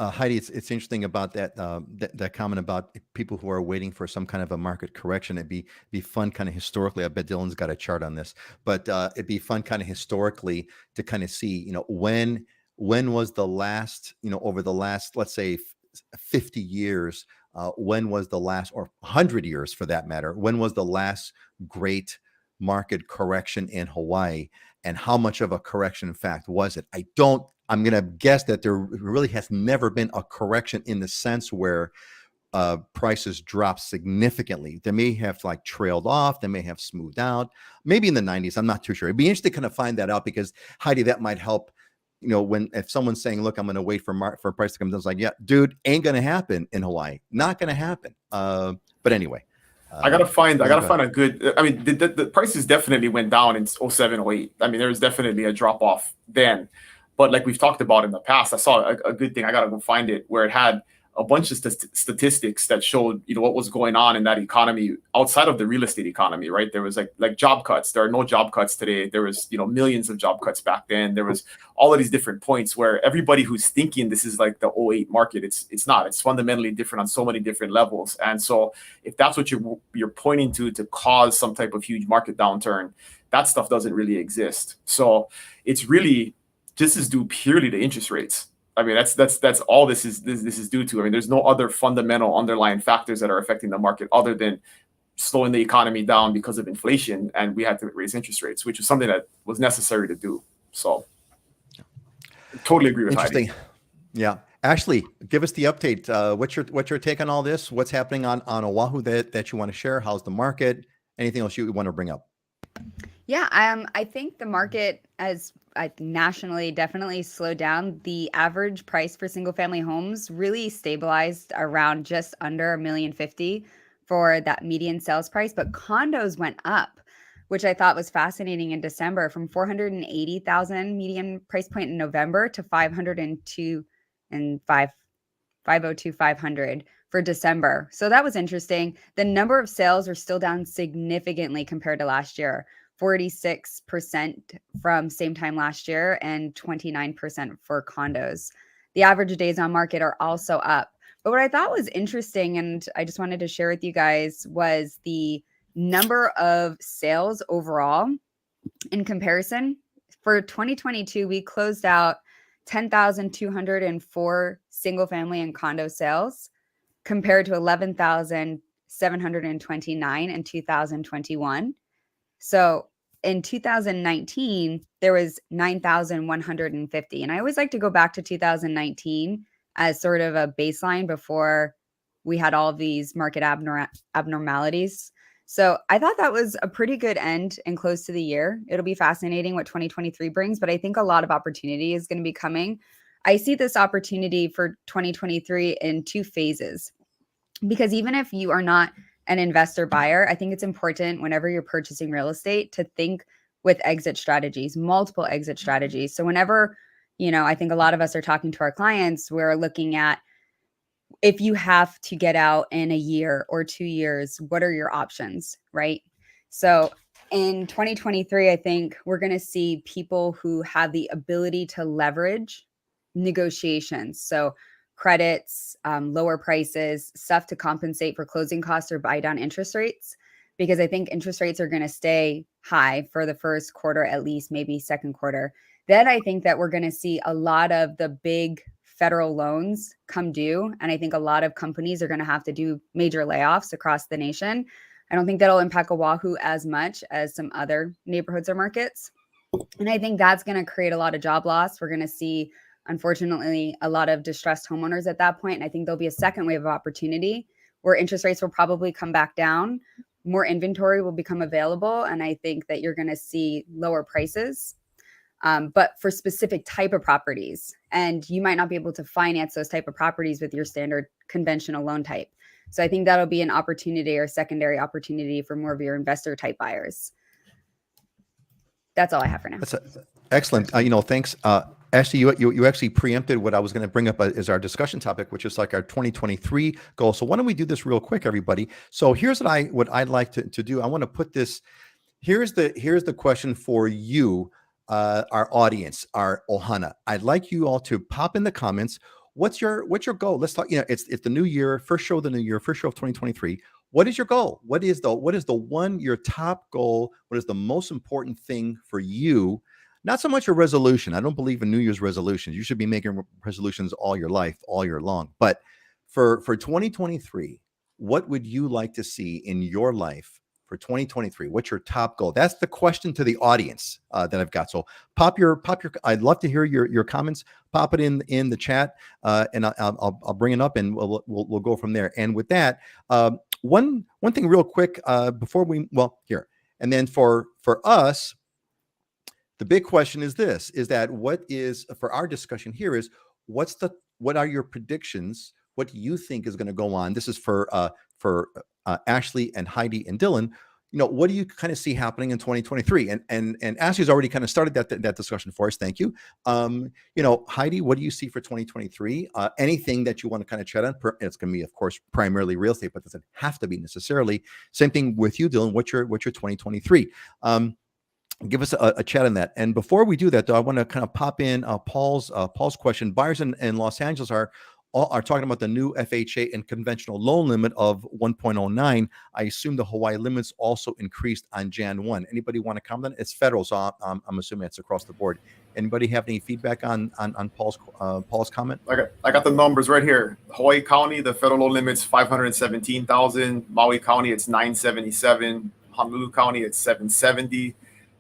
Heidi, it's interesting about that comment about people who are waiting for some kind of a market correction. It'd be fun kind of historically. I bet Dylan's got a chart on this, but it'd be fun kind of historically to kind of see, when was the last, over the last, let's say 50 years, when was the last, or 100 years for that matter, when was the last great market correction in Hawaii, and how much of a correction in fact was it? I'm going to guess that there really has never been a correction in the sense where prices dropped significantly. They may have like trailed off. They may have smoothed out. Maybe in the 90s. I'm not too sure. It'd be interesting to kind of find that out because, Heidi, that might help. If someone's saying, look, I'm going to wait for a price to come down, it's like, yeah, dude, ain't going to happen in Hawaii. Not going to happen. But anyway. I gotta find a good. I mean, the prices definitely went down in 07, 08. I mean, there was definitely a drop off then. But like we've talked about in the past, I saw a good thing. I got to go find it where it had a bunch of statistics that showed, what was going on in that economy outside of the real estate economy, right? There was like job cuts. There are no job cuts today. There was, millions of job cuts back then. There was all of these different points where everybody who's thinking this is like the 08 market, it's not. It's fundamentally different on so many different levels. And so if that's what you're pointing to cause some type of huge market downturn, that stuff doesn't really exist. So it's really, this is due purely to interest rates. I mean, that's all this is due to. I mean, there's no other fundamental underlying factors that are affecting the market other than slowing the economy down because of inflation, and we had to raise interest rates, which is something that was necessary to do. So, totally agree with Interesting. Heidi. Yeah, Ashliey, give us the update. What's your take on all this? What's happening on Oahu that you want to share? How's the market? Anything else you want to bring up? Yeah, I think the market has nationally definitely slowed down. The average price for single family homes really stabilized around just under $1,050,000 for that median sales price, but condos went up, which I thought was fascinating in December, from $480,000 median price point in November to $502,500 for December. So that was interesting. The number of sales are still down significantly compared to last year. 46% from same time last year and 29% for condos. The average days on market are also up. But what I thought was interesting, and I just wanted to share with you guys, was the number of sales overall In comparison, for 2022, we closed out 10,204 single family and condo sales compared to 11,729 in 2021. So in 2019, there was 9,150. And I always like to go back to 2019 as sort of a baseline before we had all these market abnormalities. So I thought that was a pretty good end and close to the year. It'll be fascinating what 2023 brings, but I think a lot of opportunity is going to be coming. I see this opportunity for 2023 in two phases, because even if you are not an investor buyer, I think it's important whenever you're purchasing real estate to think with exit strategies, multiple exit strategies. So whenever, I think a lot of us are talking to our clients, we're looking at, if you have to get out in a year or 2 years, what are your options, right? So in 2023, I think we're going to see people who have the ability to leverage negotiations. So credits, lower prices, stuff to compensate for closing costs or buy down interest rates, because I think interest rates are going to stay high for the first quarter, at least maybe second quarter. Then I think that we're going to see a lot of the big federal loans come due. And I think a lot of companies are going to have to do major layoffs across the nation. I don't think that'll impact Oahu as much as some other neighborhoods or markets. And I think that's going to create a lot of job loss. We're going to see, unfortunately, a lot of distressed homeowners at that point. And I think there'll be a second wave of opportunity where interest rates will probably come back down. More inventory will become available. And I think that you're going to see lower prices. But for specific type of properties, and you might not be able to finance those type of properties with your standard conventional loan type. So I think that'll be an opportunity or secondary opportunity for more of your investor type buyers. That's all I have for now. That's excellent. Thanks. Ashliey, you actually preempted what I was going to bring up as our discussion topic, which is like our 2023 goal. So why don't we do this real quick, everybody? So here's what I'd like to do. I want to put this. Here's the question for you, our audience, our Ohana. I'd like you all to pop in the comments. What's your goal? Let's talk. It's the new year, first show of the new year, first show of 2023. What is your goal? What is your top goal? What is the most important thing for you? Not so much a resolution. I don't believe in New Year's resolutions. You should be making resolutions all your life, all year long. But for 2023, what would you like to see in your life for 2023? What's your top goal? That's the question to the audience that I've got. So pop your. I'd love to hear your comments. Pop it in the chat, and I'll bring it up, and we'll go from there. And with that, one thing real quick before here, and then for us, the big question is this: what is for our discussion here is what are your predictions? What do you think is going to go on? This is for Ashliey and Heidi and Dylan. What do you kind of see happening in 2023? And Ashliey's already kind of started that discussion for us. Thank you. Heidi, what do you see for 2023? Anything that you want to kind of chat on? It's going to be, of course, primarily real estate, but doesn't have to be necessarily. Same thing with you, Dylan. What's your 2023? Give us a chat on that. And before we do that, though, I want to kind of pop in Paul's question. Buyers in Los Angeles are talking about the new FHA and conventional loan limit of 1.09. I assume the Hawaii limits also increased on Jan 1. Anybody want to comment? It's federal, so I'm assuming it's across the board. Anybody have any feedback on Paul's comment? I got the numbers right here. Hawaii County, the federal loan limit's 517,000. Maui County, it's 977. Honolulu County, it's 770.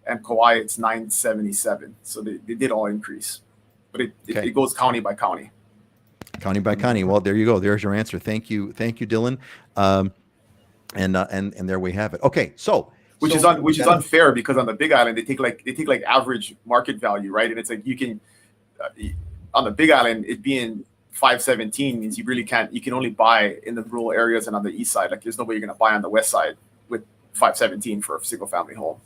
And Kauai, it's 977. So they did all increase, but it goes county by county. County by county. Well, there you go. There's your answer. Thank you, Dylan. And there we have it. Okay, which is unfair, because on the Big Island they take like average market value, right? And it's like you can on the Big Island, it being 517 means you can only buy in the rural areas and on the east side. Like there's no way you're going to buy on the west side with 517 for a single family home.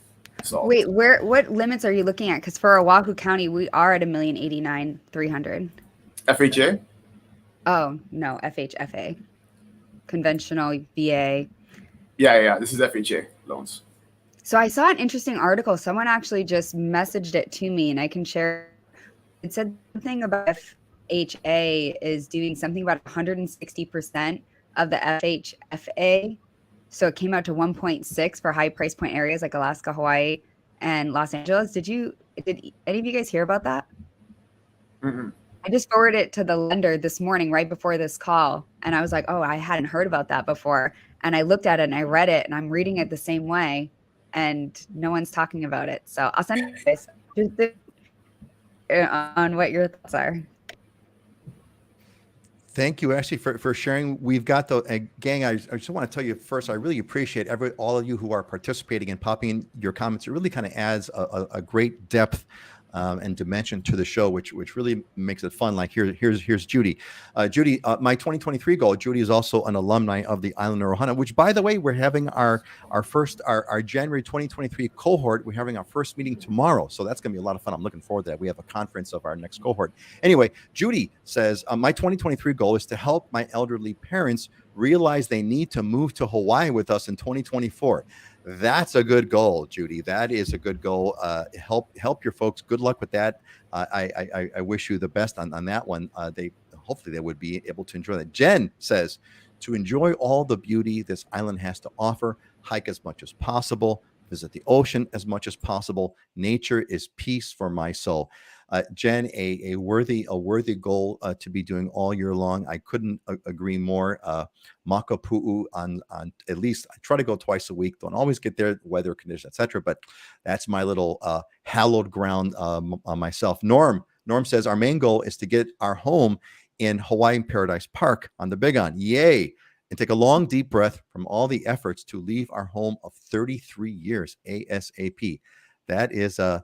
So wait, what limits are you looking at? Because for Oahu County, we are at $1,089,300. FHA? Oh no, FHFA, conventional VA. Yeah. This is FHA loans. So I saw an interesting article. Someone actually just messaged it to me, and I can share. It said something about FHA is doing something about 160% of the FHFA. So it came out to 1.6 for high price point areas like Alaska, Hawaii, and Los Angeles. Did any of you guys hear about that? Mm-mm. I just forwarded it to the lender this morning right before this call. And I was like, oh, I hadn't heard about that before. And I looked at it and I read it and I'm reading it the same way and no one's talking about it. So I'll send you this on what your thoughts are. Thank you, Ashley, for sharing. We've got the gang. I just want to tell you first, I really appreciate all of you who are participating and popping in your comments. It really kind of adds a great depth and dimension to the show, which really makes it fun. Like here's Judy. Judy, my 2023 goal. Judy is also an alumni of the Island of Ohana, which, by the way, we're having our January 2023 cohort. We're having our first meeting tomorrow, so that's going to be a lot of fun. I'm looking forward to that. We have a conference of our next cohort. Anyway, Judy says my 2023 goal is to help my elderly parents realize they need to move to Hawaii with us in 2024. That's a good goal, Judy. That is a good goal. Help your folks. Good luck with that. I wish you the best on that one. Hopefully they would be able to enjoy that. Jen says to enjoy all the beauty this island has to offer, hike as much as possible, visit the ocean as much as possible. Nature is peace for my soul. Jen, a worthy goal to be doing all year long. I couldn't agree more. Makapu'u on at least I try to go twice a week. Don't always get there, weather conditions, etc. But that's my little hallowed ground myself. Norm says our main goal is to get our home in Hawaiian Paradise Park on the Big On. Yay! And take a long, deep breath from all the efforts to leave our home of 33 years ASAP. That is a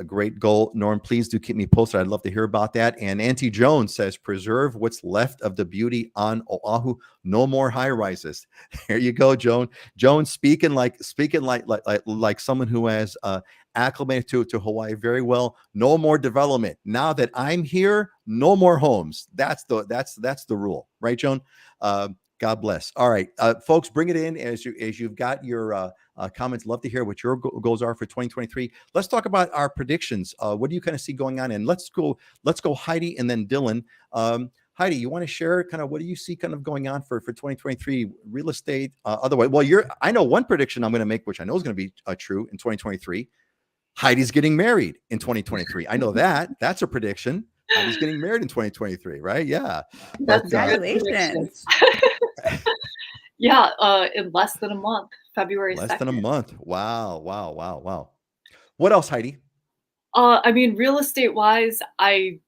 great goal. Norm, please do keep me posted. I'd love to hear about that. And Auntie Joan says, preserve what's left of the beauty on Oahu. No more high rises. There you go, Joan. Joan speaking like someone who has acclimated to Hawaii very well. No more development. Now that I'm here, no more homes. That's the rule, right, Joan? God bless. All right, folks, bring it in as you've got your comments. Love to hear what your goals are for 2023. Let's talk about our predictions. What do you kind of see going on? And let's go Heidi and then Dylan. Heidi, you want to share kind of what do you see kind of going on for 2023 real estate? Otherwise, well, I know one prediction I'm going to make, which I know is going to be true in 2023. Heidi's getting married in 2023. I know that. That's a prediction. Heidi's getting married in 2023, right? Yeah. But, congratulations. Yeah, in less than a month, February 2nd. Less than a month. Wow. What else, Heidi? I mean, real estate wise, I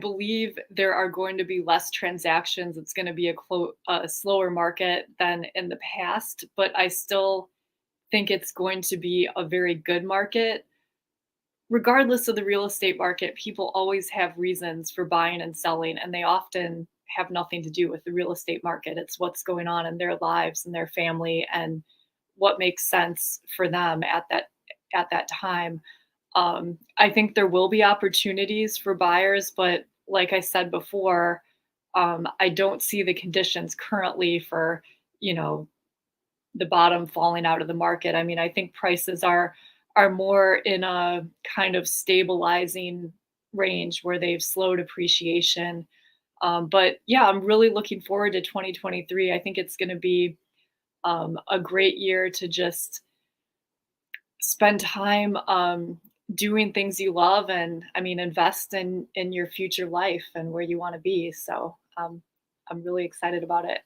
believe there are going to be less transactions. It's going to be a slower market than in the past, but I still think it's going to be a very good market. Regardless of the real estate market, people always have reasons for buying and selling, and they often have nothing to do with the real estate market. It's what's going on in their lives and their family and what makes sense for them at that time. I think there will be opportunities for buyers, but like I said before, I don't see the conditions currently for, the bottom falling out of the market. I mean, I think prices are more in a kind of stabilizing range where they've slowed appreciation. But yeah, I'm really looking forward to 2023. I think it's going to be a great year to just spend time doing things you love and invest in your future life and where you want to be. So I'm really excited about it.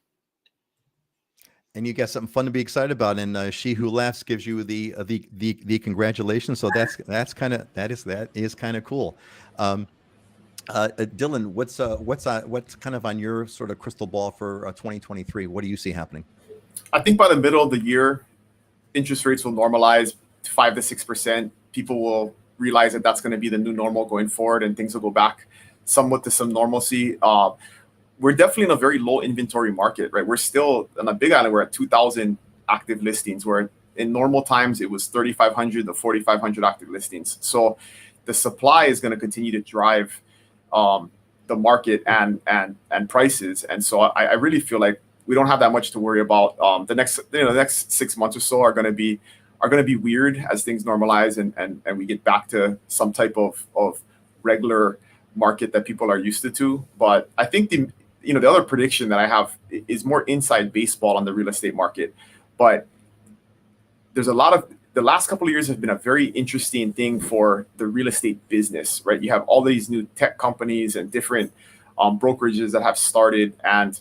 And you got something fun to be excited about, and she who laughs gives you the congratulations. So that is kind of cool. Dylan, what's kind of on your sort of crystal ball for 2023? What do you see happening? I think by the middle of the year, interest rates will normalize to 5 to 6%. People will realize that that's going to be the new normal going forward, and things will go back somewhat to some normalcy. We're definitely in a very low inventory market, right? We're still on a Big Island. We're at 2,000 active listings, where in normal times it was 3,500 to 4,500 active listings. So the supply is going to continue to drive the market and prices. And so I really feel like we don't have that much to worry about. The next 6 months or so are going to be weird as things normalize and we get back to some type of regular market that people are used to. But I think the other prediction that I have is more inside baseball on the real estate market. But there's a lot of the last couple of years have been a very interesting thing for the real estate business, right? You have all these new tech companies and different brokerages that have started, and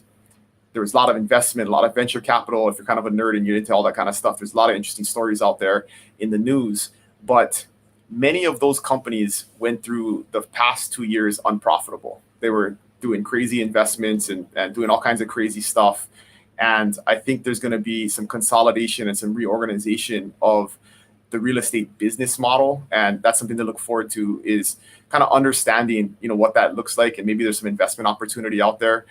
there was a lot of investment, a lot of venture capital. If you're kind of a nerd and you're into all that kind of stuff, there's a lot of interesting stories out there in the news. But many of those companies went through the past 2 years unprofitable. They were doing crazy investments and doing all kinds of crazy stuff. And I think there's going to be some consolidation and some reorganization of the real estate business model. And that's something to look forward to, is kind of understanding, what that looks like. And maybe there's some investment opportunity out there,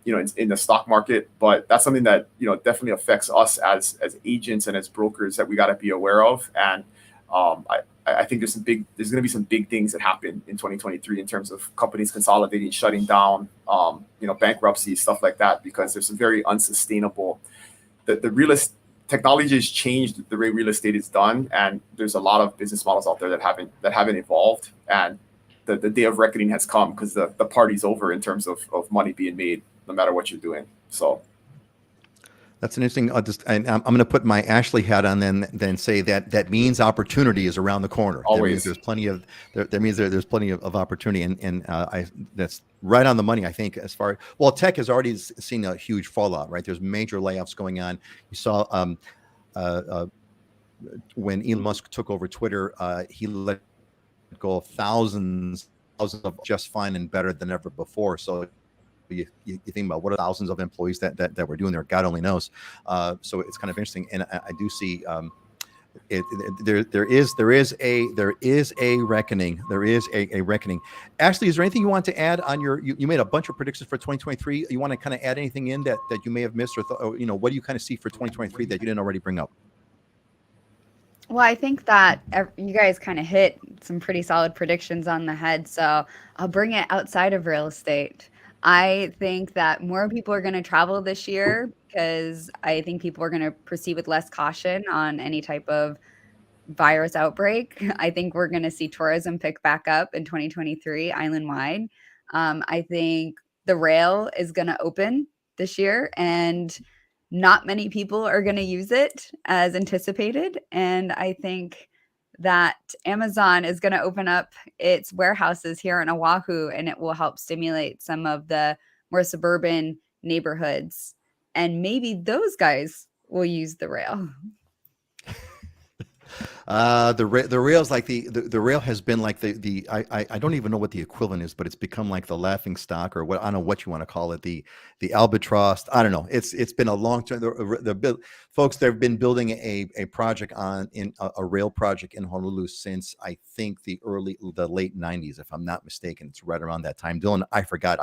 in the stock market. But that's something that, definitely affects us as agents and as brokers that we got to be aware of. And I think there's going to be some big things that happen in 2023 in terms of companies consolidating, shutting down, bankruptcy, stuff like that, because there's some very unsustainable. The real estate technology has changed the way real estate is done, and there's a lot of business models out there that haven't evolved, and the day of reckoning has come, because the party's over in terms of money being made, no matter what you're doing. So. That's an interesting. I'm going to put my Ashliey hat on, then say that means opportunity is around the corner. Always. That means there's plenty of that means there's plenty of opportunity, and that's right on the money. I think tech has already seen a huge fallout. Right, there's major layoffs going on. You saw when Elon Musk took over Twitter, he let go of thousands of just fine and better than ever before. So. You think about what are thousands of employees that we're doing there, God only knows. So it's kind of interesting, and I do see there is a reckoning. There is a reckoning. Ashliey, is there anything you want to add on you made a bunch of predictions for 2023? You want to kind of add anything in that you may have missed, or what do you kind of see for 2023 that you didn't already bring up? Well, I think that you guys kind of hit some pretty solid predictions on the head, so I'll bring it outside of real estate. I think that more people are going to travel this year, because I think people are going to proceed with less caution on any type of virus outbreak. I think we're going to see tourism pick back up in 2023 island-wide. I think the rail is going to open this year, and not many people are going to use it as anticipated. And I think that Amazon is going to open up its warehouses here in Oahu, and it will help stimulate some of the more suburban neighborhoods. And maybe those guys will use the rail. The rail's like the rail has been like I don't even know what the equivalent is, but it's become like the laughing stock, or what, I don't know what you want to call it, the albatross. I don't know. It's been a long term. Folks, they've been building a project a rail project in Honolulu since I think the late 90s, if I'm not mistaken. It's right around that time. Dylan, I forgot.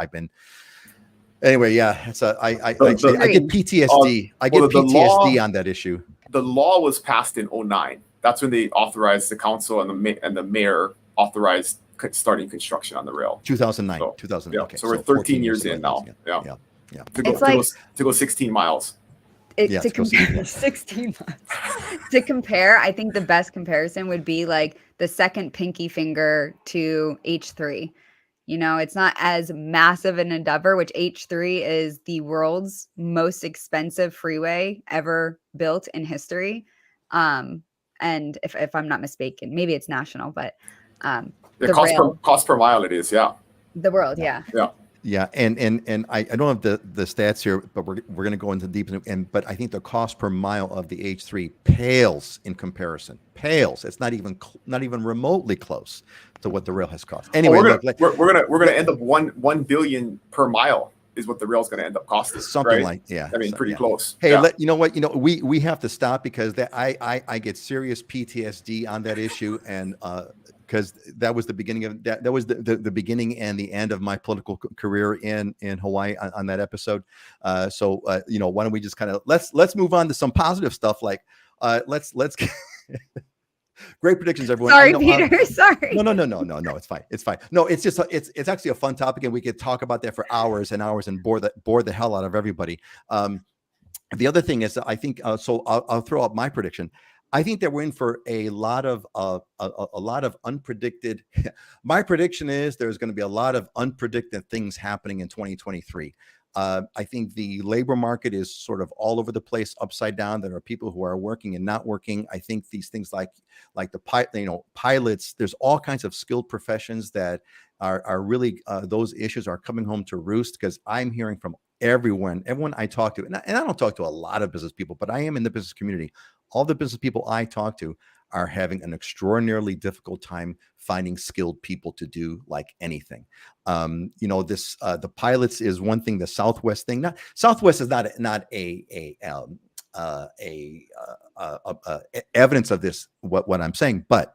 Anyway, yeah. It's I get PTSD. I get PTSD on that issue. The law was passed in 2009. That's when they authorized, the council and the mayor authorized starting construction on the rail. 2009. So, 2009. Yeah. Okay. So we're 13 years in now. Yeah. To go 16 miles. To compare 16 months. To compare, I think the best comparison would be like the second pinky finger to H3. It's not as massive an endeavor, which H3 is the world's most expensive freeway ever built in history. And if I'm not mistaken, maybe it's national, but the cost per mile it is, yeah. The world, yeah. Yeah, and I don't have the stats here, but we're going to go into deep, but I think the cost per mile of the H3 pales in comparison. Pales. It's not even remotely close to what the rail has cost. Anyway, we're gonna end up 1 billion per mile is what the rail's going to end up costing. Something right? Pretty close. Hey, you know what? We have to stop, because I get serious PTSD on that issue, and because that was the beginning of that was the beginning and the end of my political career in Hawaii on that episode. So why don't we just kind of let's move on to some positive stuff, like let's great predictions, everyone. Sorry, Peter. Sorry. No. It's fine. It's fine. No, it's just it's actually a fun topic, and we could talk about that for hours and hours and bore the hell out of everybody. The other thing is, I think so. I'll throw out my prediction. I think that we're in for a lot of unpredicted. My prediction is there's going to be a lot of unpredicted things happening in 2023. I think the labor market is sort of all over the place, upside down. There are people who are working and not working. I think these things like the pilots, there's all kinds of skilled professions that are really those issues are coming home to roost, because I'm hearing from everyone I talk to, and I don't talk to a lot of business people, but I am in the business community. All the business people I talk to are having an extraordinarily difficult time finding skilled people to do like anything. The pilots is one thing. The Southwest thing, Southwest is not evidence of this, what I'm saying, but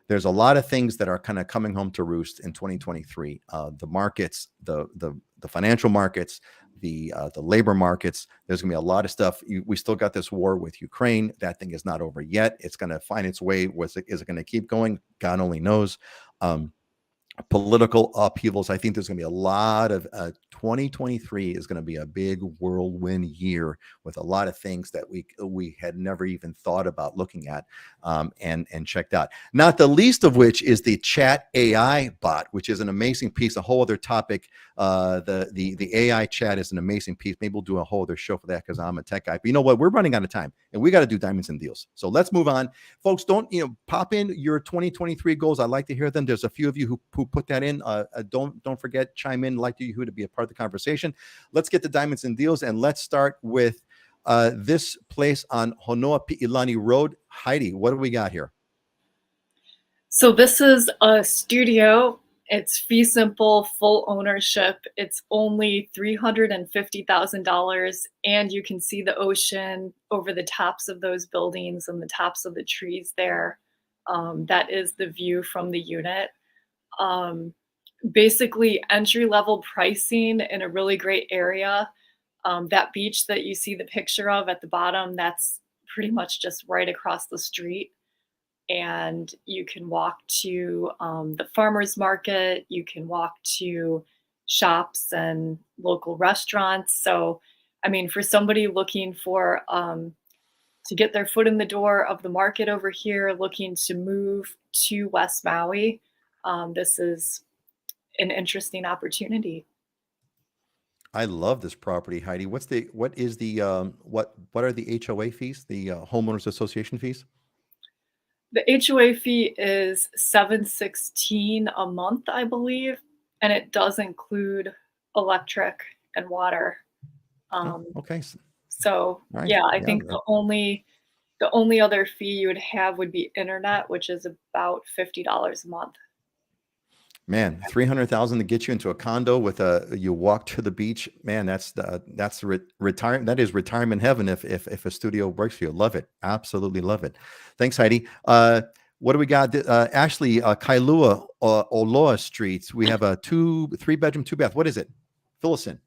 there's a lot of things that are kind of coming home to roost in 2023. The markets, the financial markets, the labor markets. There's going to be a lot of stuff. We still got this war with Ukraine. That thing is not over yet. It's going to find its way. Is it going to keep going? God only knows. Political upheavals. I think there's going to be a lot of 2023 is going to be a big whirlwind year with a lot of things that we had never even thought about looking at and checked out. Not the least of which is the chat AI bot, which is an amazing piece, a whole other topic. The AI chat is an amazing piece. Maybe we'll do a whole other show for that because I'm a tech guy. But you know what? We're running out of time and we got to do diamonds and deals. So let's move on. Folks, don't pop in your 2023 goals. I'd like to hear them. There's a few of you who put that in. Don't forget, chime in, like you to be a part of the conversation. Let's get the diamonds and deals, and let's start with this place on Honoapi'ilani Road. Heidi, what do we got here? So this is a studio. It's fee simple, full ownership. It's only $350,000, and you can see the ocean over the tops of those buildings and the tops of the trees there. That is the view from the unit. Basically entry-level pricing in a really great area. That beach that you see the picture of at the bottom, that's pretty much just right across the street. And you can walk to the farmer's market. You can walk to shops and local restaurants. So, I mean, for somebody looking for to get their foot in the door of the market over here, looking to move to West Maui, this is an interesting opportunity. I love this property, Heidi. What are the HOA fees, the homeowners association fees? The HOA fee is $716 a month, I believe, and it does include electric and water. Okay. So right. Yeah, I think the only other fee you would have would be internet, which is about $50 a month. Man, $300,000 to get you into a condo with you walk to the beach. Man, that's retirement. That is retirement heaven if a studio works for you. Love it. Absolutely love it. Thanks, Heidi. What do we got? Ashliey, Kailua, Oloa Streets. We have a 3-bedroom, 2-bath. What is it? Fill us in.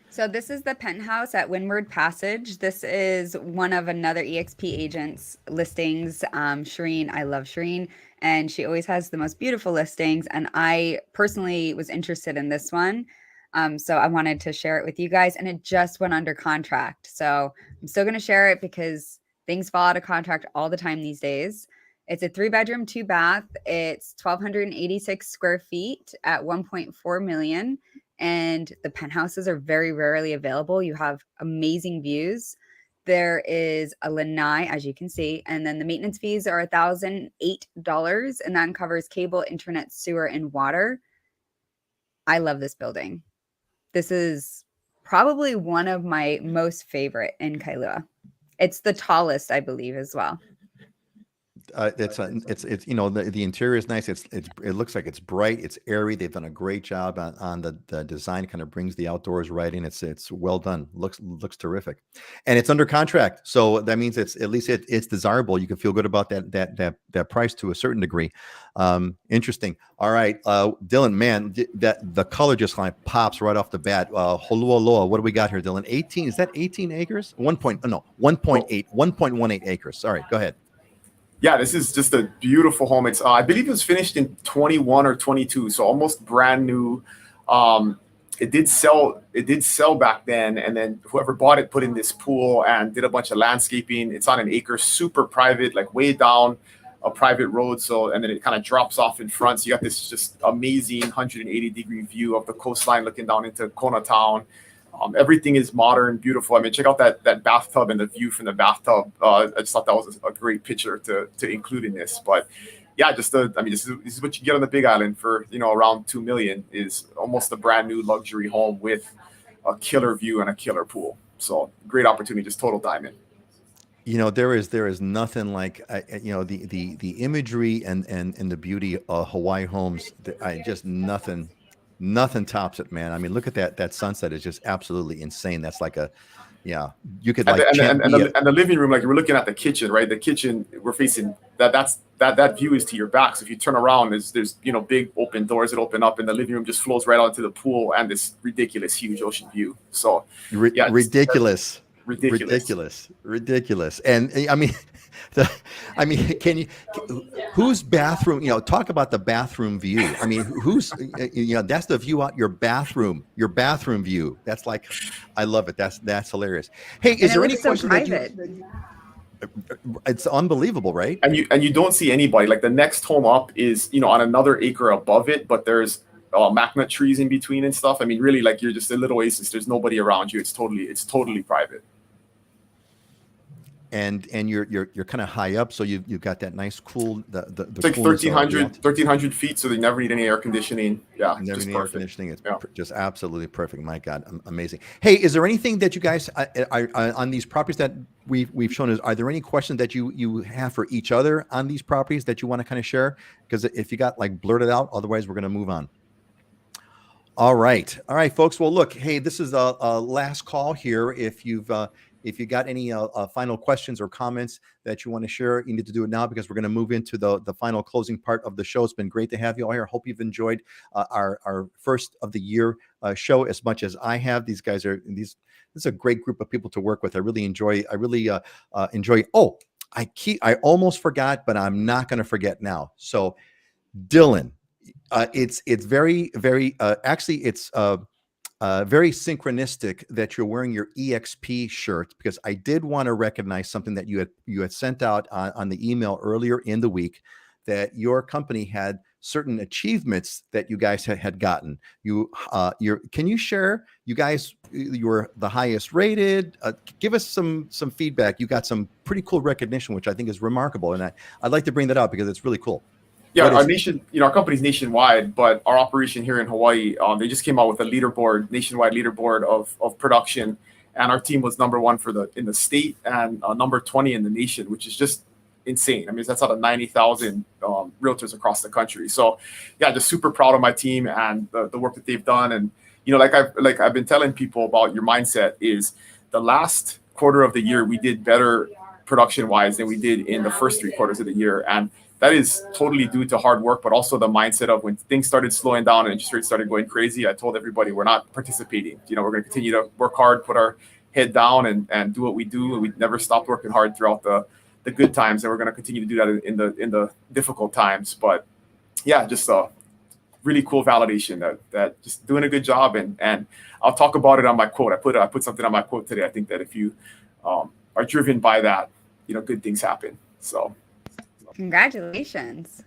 So this is the Penthouse at Windward Passage. This is one of another EXP agent's listings. Shireen, I love Shireen, and she always has the most beautiful listings. And I personally was interested in this one. So I wanted to share it with you guys, and it just went under contract. So I'm still going to share it because things fall out of contract all the time these days. It's a 3-bedroom, 2-bath. It's 1,286 square feet at $1.4 million. And the penthouses are very rarely available. You have amazing views. There is a lanai, as you can see, and then the maintenance fees are $1,008, and that covers cable, internet, sewer, and water. I love this building. This is probably one of my most favorite in Kailua. It's the tallest, I believe, as well. It's the interior is nice. It looks like it's bright. It's airy. They've done a great job on the design. Kind of brings the outdoors right in. It's well done. Looks terrific, and it's under contract. So that means it's at least it's desirable. You can feel good about that price to a certain degree. Interesting. All right, Dylan, man, that the color just kind of pops right off the bat. Holualoa, what do we got here, Dylan? 18? Is that 18 acres? 1.18 acres. Sorry, go ahead. Yeah, this is just a beautiful home. It's I believe it was finished in 21 or 22, so almost brand new. It did sell back then, and then whoever bought it put in this pool and did a bunch of landscaping. It's on an acre, super private, like way down a private road. So, and then it kind of drops off in front. So you got this just amazing 180-degree view of the coastline looking down into Kona town. Everything is modern, beautiful. I mean, check out that bathtub and the view from the bathtub. I just thought that was a great picture to include in this. But yeah, just I mean, this is what you get on the Big Island for, you know, around $2 million, is almost a brand new luxury home with a killer view and a killer pool. So great opportunity, just total diamond. You know, there is nothing like you know, the imagery and the beauty of Hawaii homes. I just nothing tops it, man. I mean, look at that sunset is just absolutely insane. That's like a, yeah, you could like and the living room, like we're looking at the kitchen, right? The kitchen we're facing, that view is to your back. So if you turn around, there's you know, big open doors that open up, and the living room just flows right onto the pool and this ridiculous huge ocean view. So yeah, ridiculous. And I mean, can you, whose bathroom, you know, talk about the bathroom view. I mean, who's, you know, that's the view out your bathroom view. That's like, I love it. That's hilarious. Hey, is there any question it's unbelievable, right? And you don't see anybody. Like the next home up is, you know, on another acre above it, but there's macknut trees in between and stuff. I mean, really, like you're just a little oasis. There's nobody around you. It's totally private. And you're kind of high up, so you've got that nice cool it's like 1,300 feet, so they never need any air conditioning. Yeah, never need air conditioning. It's just absolutely perfect. My God, amazing. Hey, is there anything that you guys are on these properties that we've shown? Are there any questions that you have for each other on these properties that you want to kind of share? Because if you got like blurted out, otherwise we're going to move on. All right, folks. Well, look, hey, this is a last call here. If you got any final questions or comments that you want to share, you need to do it now, because we're going to move into the final closing part of the show. It's been great to have you all here. Hope you've enjoyed our first of the year show as much as I have. These guys this is a great group of people to work with. I really enjoy. Oh, I almost forgot, but I'm not going to forget now. So, Dylan, it's very, very actually it's very synchronistic that you're wearing your EXP shirt, because I did want to recognize something that you had sent out on the email earlier in the week, that your company had certain achievements that you guys had gotten. Can you share? You guys, you were the highest rated. Give us some feedback. You got some pretty cool recognition, which I think is remarkable, and I'd like to bring that up because it's really cool. Yeah, our company's nationwide, but our operation here in Hawaii, they just came out with a nationwide leaderboard of production, and our team was number 1 in the state and number 20 in the nation, which is just insane. I mean, that's out of 90,000 realtors across the country. So, yeah, just super proud of my team and the work that they've done. And you know, like I've been telling people about, your mindset is the last quarter of the year we did better production wise than we did in the first 3 quarters of the year, and that is totally due to hard work, but also the mindset of when things started slowing down and interest rates started going crazy. I told everybody we're not participating. You know, we're going to continue to work hard, put our head down, and do what we do. And we never stopped working hard throughout the good times, and we're going to continue to do that in the difficult times. But yeah, just a really cool validation that just doing a good job. And I'll talk about it on my quote. I put something on my quote today. I think that if you are driven by that, you know, good things happen. So. Congratulations.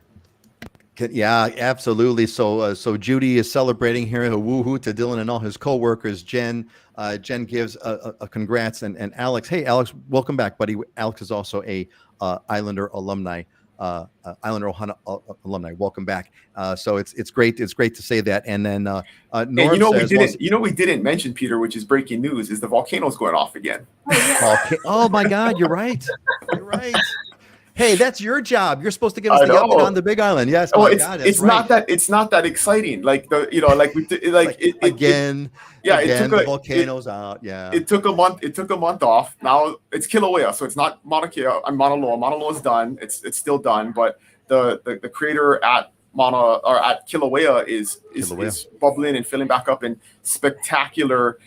Yeah, absolutely. So Judy is celebrating here. A woohoo to Dylan and all his coworkers. Jen gives a congrats, and Alex. Hey, Alex, welcome back, buddy. Alex is also a Islander alumni. Islander Ohana alumni. Welcome back. So it's great. It's great to say that. And then we didn't mention, Peter, which is breaking news, is the volcano's going off again. Oh my God, you're right. You're right. Hey, that's your job. You're supposed to give us the update on the Big Island. Yes. Oh, it's not that exciting. Like again, the volcano's out. Yeah. It took a month off. Now it's Kilauea, so it's not Mauna Kea and Mauna Loa. Mauna Loa is done. It's still done, but the crater at Kilauea is bubbling and filling back up in spectacular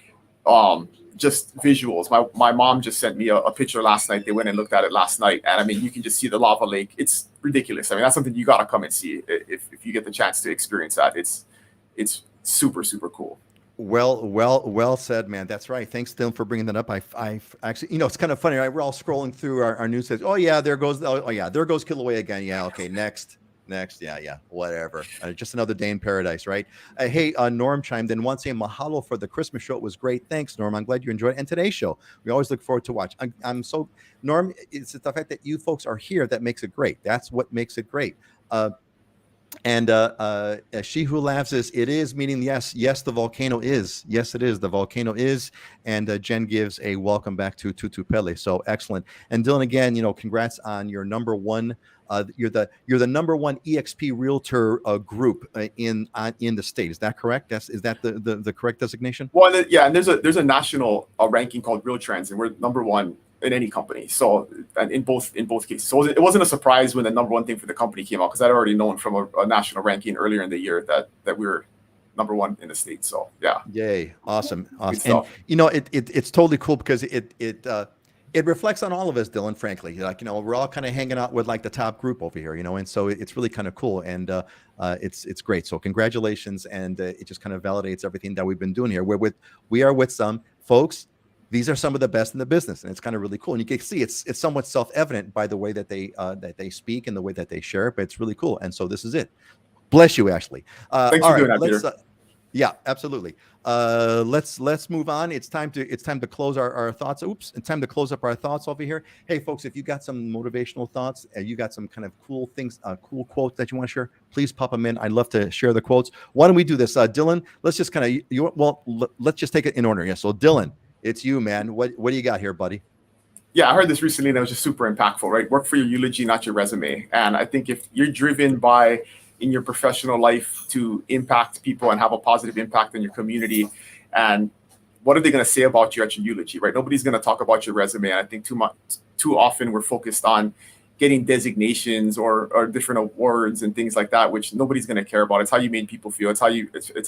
just visuals. My mom just sent me a picture last night. They went and looked at it last night, and I mean, you can just see the lava lake. It's ridiculous. I mean, that's something you got to come and see if you get the chance to experience that. It's super, super cool. Well said, man. That's right. Thanks, Dylan, for bringing that up. I actually, you know, it's kind of funny, right? We're all scrolling through our news. Says, there goes Kilauea again. Yeah. Okay. Next. Next, yeah, whatever. Just another day in paradise, right? Hey, Norm chimed in once saying, "Mahalo for the Christmas show. It was great. Thanks, Norm. I'm glad you enjoyed it. And today's show, we always look forward to watch. I'm so Norm. It's the fact that you folks are here that makes it great. That's what makes it great. And she who laughs is it is, meaning yes, the volcano is. Yes, it is. The volcano is. And Jen gives a welcome back to Tutu Pele. So excellent. And Dylan, again, congrats on your number one. You're the number one EXP realtor group in the state. Is that correct? Is that the correct designation? Well, and there's a national ranking called Real Trends, and we're number one in any company. So, and in both cases, so it wasn't a surprise when the number one thing for the company came out, because I'd already known from a national ranking earlier in the year that we were number one in the state. So yeah. Yay! Awesome. And it's totally cool because it reflects on all of us, Dylan. Frankly, we're all kind of hanging out with like the top group over here, and so it's really kind of cool, and it's great. So congratulations, and it just kind of validates everything that we've been doing here. We are with some folks. These are some of the best in the business, and it's kind of really cool. And you can see it's somewhat self-evident by the way that they speak and the way that they share it, but it's really cool. And so this is it. Bless you, Ashliey. Thanks for doing that, Peter. Yeah, absolutely. Let's move on. It's time to close our thoughts. Oops, it's time to close up our thoughts over here. Hey, folks, if you got some motivational thoughts and you got some kind of cool things, cool quotes that you want to share, please pop them in. I'd love to share the quotes. Why don't we do this, Dylan? Let's just kind of let's just take it in order. Yeah. So Dylan, it's you, man. What do you got here, buddy? Yeah, I heard this recently and it was just super impactful, right? Work for your eulogy, not your resume. And I think if you're driven by in your professional life to impact people and have a positive impact in your community, and what are they going to say about you at your eulogy, right? Nobody's going to talk about your resume. And I think too often we're focused on getting designations or different awards and things like that, which nobody's going to care about. It's how you made people feel. It's how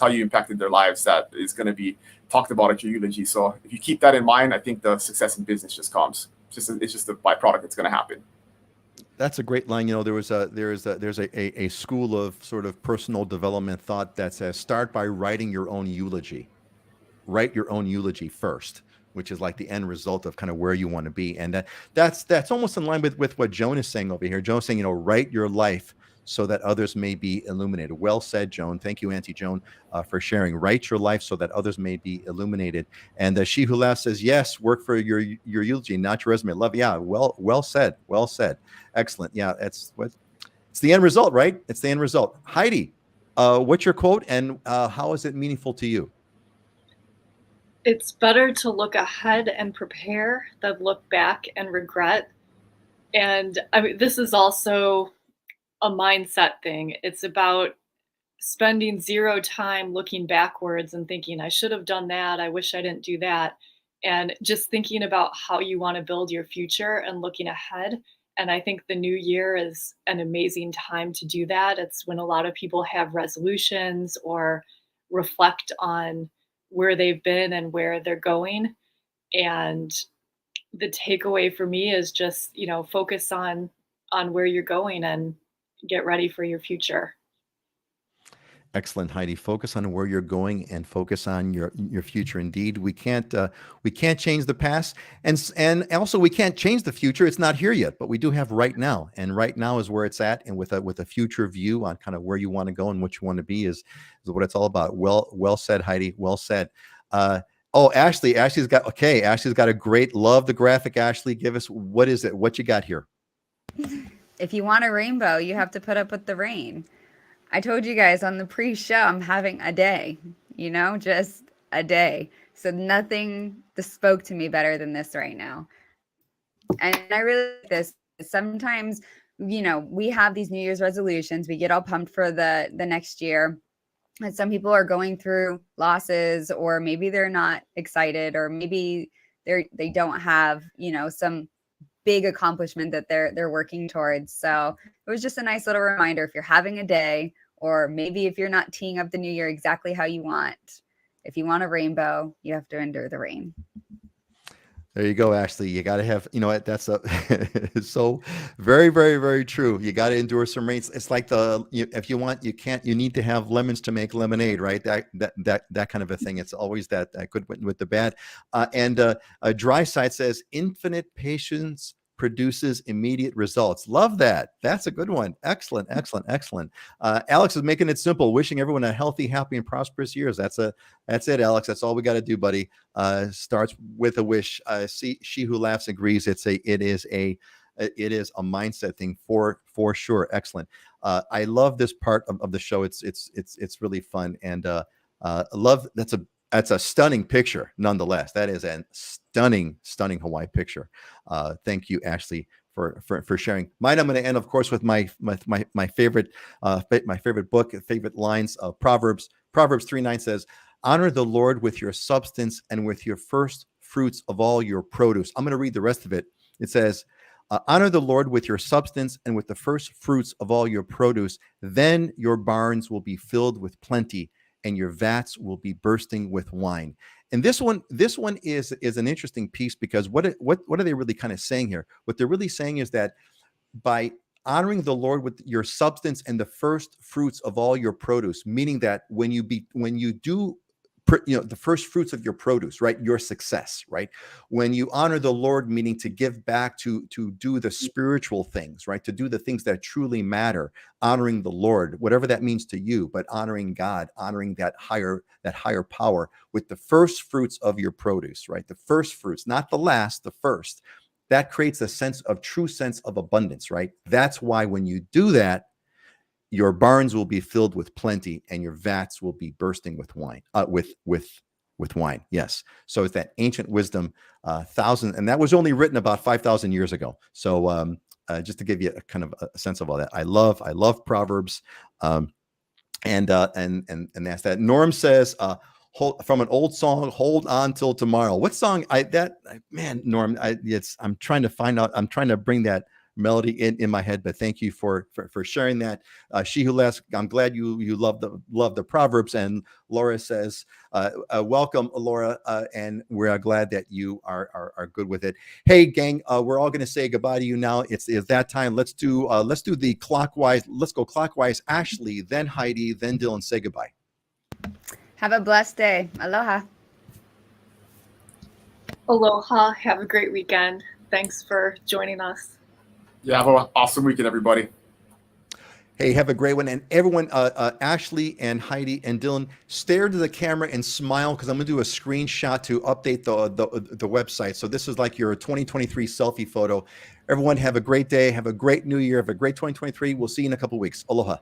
you impacted their lives that is going to be talked about at your eulogy. So if you keep that in mind, I think the success in business just comes. It's just a byproduct that's going to happen. That's a great line. There's a school of sort of personal development thought that says start by writing your own eulogy. Write your own eulogy first, which is like the end result of kind of where you want to be. And that's almost in line with what Joan is saying over here. Joan's saying, write your life so that others may be illuminated. Well said, Joan. Thank you, Auntie Joan, for sharing. Write your life so that others may be illuminated. And she who laughs says, yes, work for your eulogy, not your resume. Love, yeah, well said. Well said. Excellent. Yeah, it's the end result, right? It's the end result. Heidi, what's your quote and how is it meaningful to you? It's better to look ahead and prepare than look back and regret. And I mean, this is also a mindset thing. It's about spending zero time looking backwards and thinking, I should have done that. I wish I didn't do that. And just thinking about how you want to build your future and looking ahead. And I think the new year is an amazing time to do that. It's when a lot of people have resolutions or reflect on where they've been and where they're going. And the takeaway for me is just, focus on where you're going and get ready for your future. Excellent, Heidi. Focus on where you're going and focus on your future. Indeed, we can't change the past, and also we can't change the future. It's not here yet, but we do have right now, and right now is where it's at. And with a future view on kind of where you want to go and what you want to be is what it's all about. Well said, Heidi. Well said. Ashley's got a great, love the graphic. Ashliey, give us, what is it? What you got here? If you want a rainbow, you have to put up with the rain. I told you guys on the pre-show, I'm having a day, just a day. So nothing spoke to me better than this right now. And I really like this. Sometimes, we have these New Year's resolutions. We get all pumped for the next year. And some people are going through losses, or maybe they're not excited, or maybe they don't have, some big accomplishment that they're working towards. So it was just a nice little reminder. If you're having a day, or maybe if you're not teeing up the new year exactly how you want, if you want a rainbow, you have to endure the rain. There you go, Ashliey. You got to have, that's so very, very, very true. You got to endure some rain. It's like if you want, you need to have lemons to make lemonade, right? That kind of a thing. It's always that good with the bad. And a dry side says infinite patience produces immediate results. Love that. That's a good one. Excellent, excellent, excellent. Alex is making it simple, wishing everyone a healthy, happy, and prosperous years. That's it, Alex. That's all we got to do, buddy. Starts with a wish. She who laughs agrees. It is a mindset thing for sure. Excellent. I love this part of the show. It's really fun, and love. That's a stunning picture, nonetheless. That is a stunning Hawaii picture. Thank you, Ashliey, for sharing. Mine, I'm going to end, of course, with my favorite book, favorite lines of Proverbs. Proverbs 3:9 says, "Honor the Lord with your substance and with your first fruits of all your produce." I'm going to read the rest of it. It says, "Honor the Lord with your substance and with the first fruits of all your produce. Then your barns will be filled with plenty, and your vats will be bursting with wine." And this one is an interesting piece, because what are they really kind of saying here? What they're really saying is that by honoring the Lord with your substance and the first fruits of all your produce, meaning that when you do the first fruits of your produce, right? Your success, right? When you honor the Lord, meaning to give back, to do the spiritual things, right? To do the things that truly matter, honoring the Lord, whatever that means to you, but honoring God, honoring that higher power with the first fruits of your produce, right? The first fruits, not the last, the first. That creates a true sense of abundance, right? That's why when you do that, your barns will be filled with plenty, and your vats will be bursting with wine. With wine, yes. So it's that ancient wisdom, and that was only written about 5,000 years ago. So just to give you a kind of a sense of all that, I love Proverbs, and that's that. Norm says, from an old song, "Hold On Till Tomorrow." What song? Norm, I'm trying to find out. I'm trying to bring that melody in my head, but thank you for sharing that. She who laughs, I'm glad you love the Proverbs. And Laura says, welcome, Laura, and we're glad that you are good with it. Hey, gang, we're all going to say goodbye to you now. It's that time. Let's do the clockwise. Let's go clockwise. Ashliey, then Heidi, then Dylan. Say goodbye. Have a blessed day. Aloha. Aloha. Have a great weekend. Thanks for joining us. Yeah, have an awesome weekend, everybody. Hey, have a great one. And everyone, Ashliey and Heidi and Dylan, stare to the camera and smile, because I'm going to do a screenshot to update the website. So this is like your 2023 selfie photo. Everyone have a great day. Have a great new year. Have a great 2023. We'll see you in a couple of weeks. Aloha.